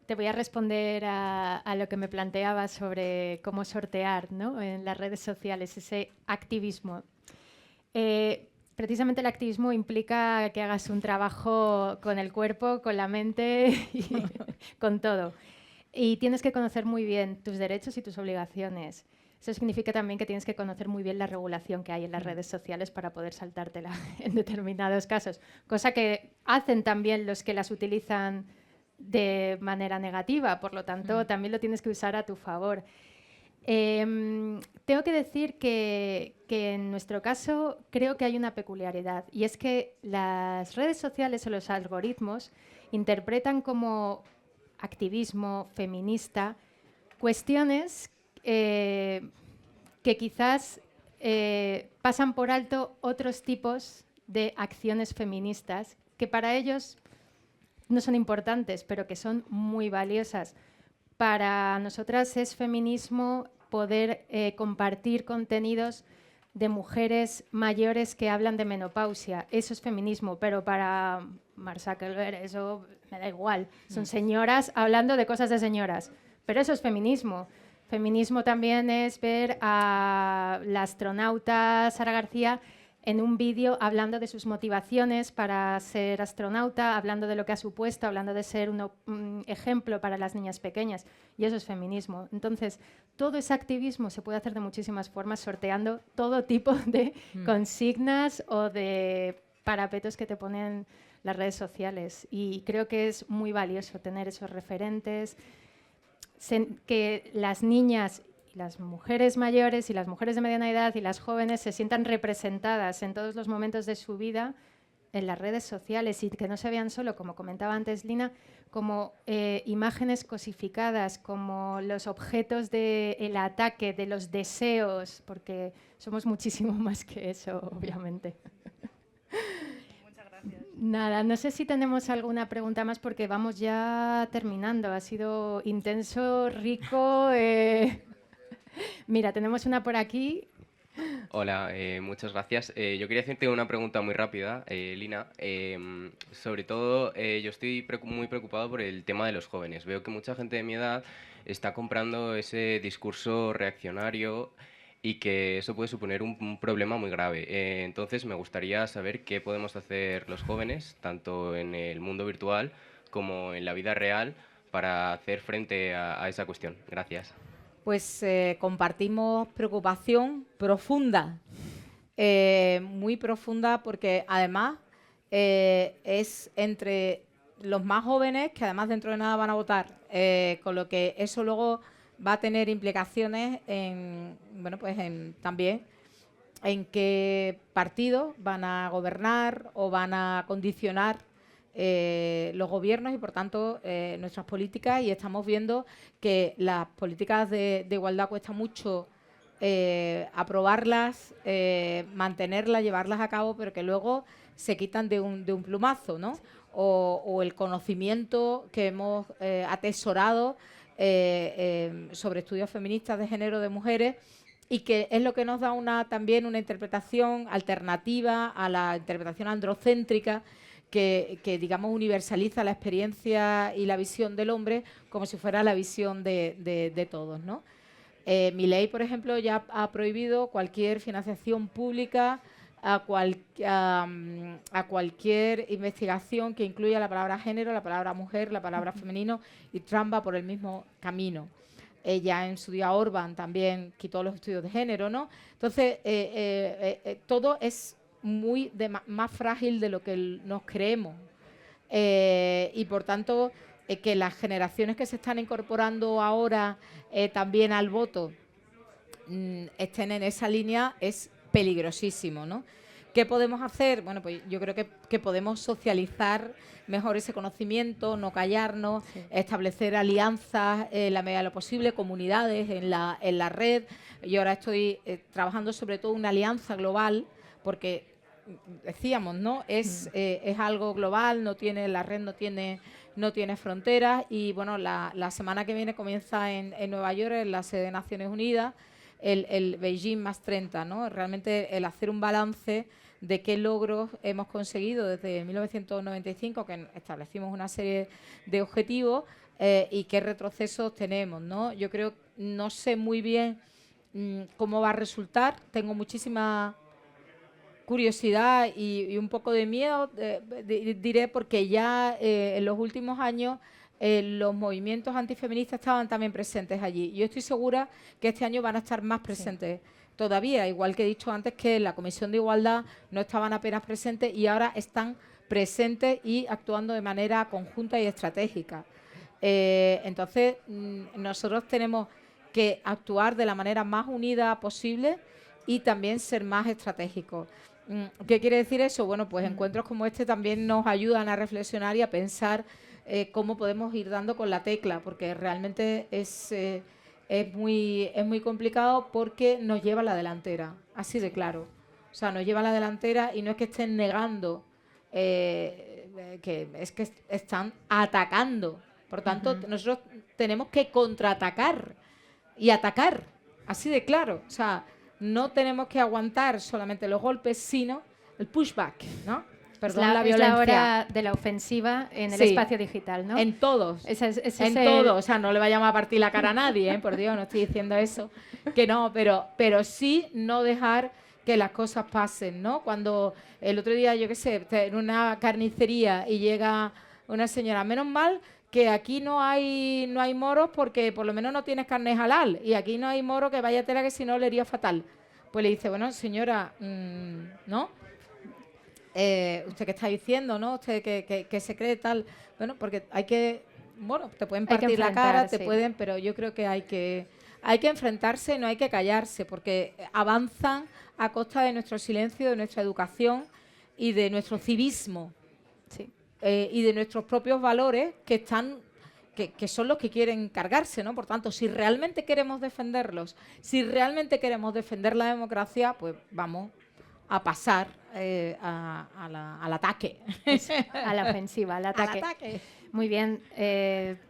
Te voy a responder a lo que me planteabas sobre cómo sortear, ¿no?, en las redes sociales ese activismo. Precisamente el activismo implica que hagas un trabajo con el cuerpo, con la mente y con todo. Y tienes que conocer muy bien tus derechos y tus obligaciones. Eso significa también que tienes que conocer muy bien la regulación que hay en las redes sociales para poder saltártela en determinados casos, cosa que hacen también los que las utilizan de manera negativa, por lo tanto también lo tienes que usar a tu favor. Tengo que decir que en nuestro caso creo que hay una peculiaridad, y es que las redes sociales o los algoritmos interpretan como activismo feminista cuestiones que quizás pasan por alto otros tipos de acciones feministas que para ellos no son importantes, pero que son muy valiosas. Para nosotras es feminismo poder compartir contenidos de mujeres mayores que hablan de menopausia. Eso es feminismo, pero para Mark Zuckerberg eso me da igual. Son señoras hablando de cosas de señoras, pero eso es feminismo. Feminismo también es ver a la astronauta Sara García en un vídeo hablando de sus motivaciones para ser astronauta, hablando de lo que ha supuesto, hablando de ser un ejemplo para las niñas pequeñas. Y eso es feminismo. Entonces, todo ese activismo se puede hacer de muchísimas formas, sorteando todo tipo de consignas o de parapetos que te ponen las redes sociales. Y creo que es muy valioso tener esos referentes, que las niñas, las mujeres mayores y las mujeres de mediana edad y las jóvenes se sientan representadas en todos los momentos de su vida en las redes sociales y que no se vean solo, como comentaba antes Lina, como imágenes cosificadas, como los objetos del ataque, de los deseos, porque somos muchísimo más que eso, obviamente. Muchas gracias. Nada, no sé si tenemos alguna pregunta más porque vamos ya terminando. Ha sido intenso, rico. Mira, tenemos una por aquí. Hola, muchas gracias. Yo quería hacerte una pregunta muy rápida, Lina. Sobre todo, yo estoy muy preocupado por el tema de los jóvenes. Veo que mucha gente de mi edad está comprando ese discurso reaccionario y que eso puede suponer un problema muy grave. Entonces, me gustaría saber qué podemos hacer los jóvenes, tanto en el mundo virtual como en la vida real, para hacer frente a esa cuestión. Gracias. Pues compartimos preocupación profunda, muy profunda, porque además es entre los más jóvenes, que además dentro de nada van a votar, con lo que eso luego va a tener implicaciones también en qué partidos van a gobernar o van a condicionar los gobiernos y, por tanto, nuestras políticas. Y estamos viendo que las políticas de igualdad cuesta mucho aprobarlas, mantenerlas, llevarlas a cabo, pero que luego se quitan de un plumazo, ¿no? O el conocimiento que hemos atesorado sobre estudios feministas de género de mujeres, y que es lo que nos da también una interpretación alternativa a la interpretación androcéntrica que digamos, universaliza la experiencia y la visión del hombre como si fuera la visión de todos, ¿no? Mi ley, por ejemplo, ya ha prohibido cualquier financiación pública a cualquier investigación que incluya la palabra género, la palabra mujer, la palabra femenino, y Trump va por el mismo camino. Ya en su día Orbán también quitó los estudios de género, ¿no? Entonces, todo es muy más frágil de lo que nos creemos. Y por tanto, que las generaciones que se están incorporando ahora también al voto estén en esa línea es peligrosísimo, ¿no? ¿Qué podemos hacer? Bueno, pues yo creo que podemos socializar mejor ese conocimiento, no callarnos, establecer alianzas en la medida de lo posible, comunidades en la red. Yo ahora estoy trabajando sobre todo una alianza global, porque decíamos, ¿no? Es algo global, la red no tiene fronteras, y bueno, la semana que viene comienza en Nueva York, en la sede de Naciones Unidas, el Beijing más 30, ¿no? Realmente el hacer un balance de qué logros hemos conseguido desde 1995, que establecimos una serie de objetivos, y qué retrocesos tenemos, ¿no? Yo creo, no sé muy bien cómo va a resultar, tengo muchísima curiosidad y un poco de miedo, diré, porque ya en los últimos años los movimientos antifeministas estaban también presentes allí. Yo estoy segura que este año van a estar más presentes todavía, igual que he dicho antes que en la Comisión de Igualdad no estaban apenas presentes y ahora están presentes y actuando de manera conjunta y estratégica. Entonces, nosotros tenemos que actuar de la manera más unida posible y también ser más estratégicos. ¿Qué quiere decir eso? Bueno, pues encuentros como este también nos ayudan a reflexionar y a pensar cómo podemos ir dando con la tecla, porque realmente es muy complicado, porque nos lleva a la delantera, así de claro. O sea, nos lleva a la delantera, y no es que estén negando, que es que están atacando. Por tanto, nosotros tenemos que contraatacar y atacar, así de claro. O sea, no tenemos que aguantar solamente los golpes, sino el pushback, ¿no? Perdón, la violencia. Es la hora de la ofensiva en el espacio digital, ¿no? En todos. Todos. O sea, no le vayamos a partir la cara a nadie, por Dios, no estoy diciendo eso. Que no, pero sí no dejar que las cosas pasen, ¿no? Cuando el otro día, yo qué sé, en una carnicería y llega una señora, menos mal que aquí no hay moros, porque por lo menos no tienes carne halal, y aquí no hay moro, que vaya tela, que si no le iría fatal. Pues le dice, bueno, señora, ¿no? ¿Usted qué está diciendo, no? ¿Usted que se cree tal? Bueno, porque hay que, bueno, te pueden partir la cara, pero yo creo que hay que enfrentarse, no hay que callarse, porque avanzan a costa de nuestro silencio, de nuestra educación y de nuestro civismo. Sí. Y de nuestros propios valores, que son los que quieren cargarse, ¿no? Por tanto, si realmente queremos defenderlos, si realmente queremos defender la democracia, pues vamos a pasar al ataque. A la ofensiva, al ataque. Muy bien,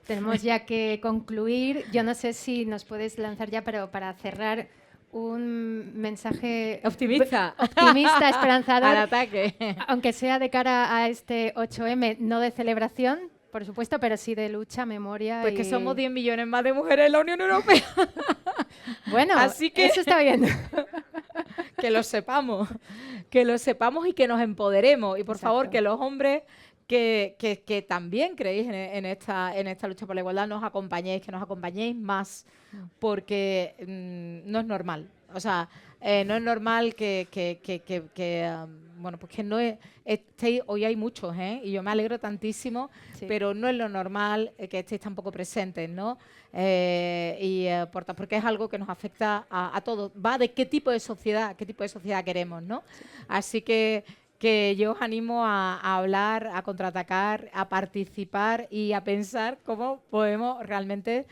tenemos ya que concluir. Yo no sé si nos puedes lanzar ya, pero para cerrar, un mensaje optimista, esperanzador, al ataque, aunque sea de cara a este 8M, no de celebración, por supuesto, pero sí de lucha, memoria. Pues que somos 10 millones más de mujeres en la Unión Europea. Bueno, así que eso está bien. Que lo sepamos y que nos empoderemos. Y por favor, que los hombres que también creéis en esta lucha por la igualdad nos acompañéis, que nos acompañéis más, porque no es normal. O sea, no es normal bueno, pues que no estéis, hoy hay muchos, y yo me alegro tantísimo, pero no es lo normal que estéis tampoco presentes, ¿no? Porque es algo que nos afecta a todos. Va de qué tipo de sociedad queremos, ¿no? Así que yo os animo a hablar, a contraatacar, a participar y a pensar cómo podemos realmente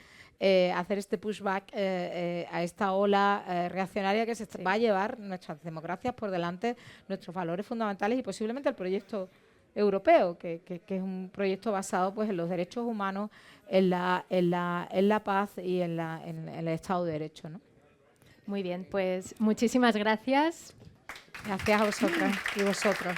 hacer este pushback a esta ola reaccionaria que se va a llevar nuestras democracias por delante, nuestros valores fundamentales y posiblemente el proyecto europeo, que es un proyecto basado, pues, en los derechos humanos, en la paz y en el Estado de Derecho, ¿no? Muy bien, pues muchísimas gracias. Gracias a vosotras y vosotros.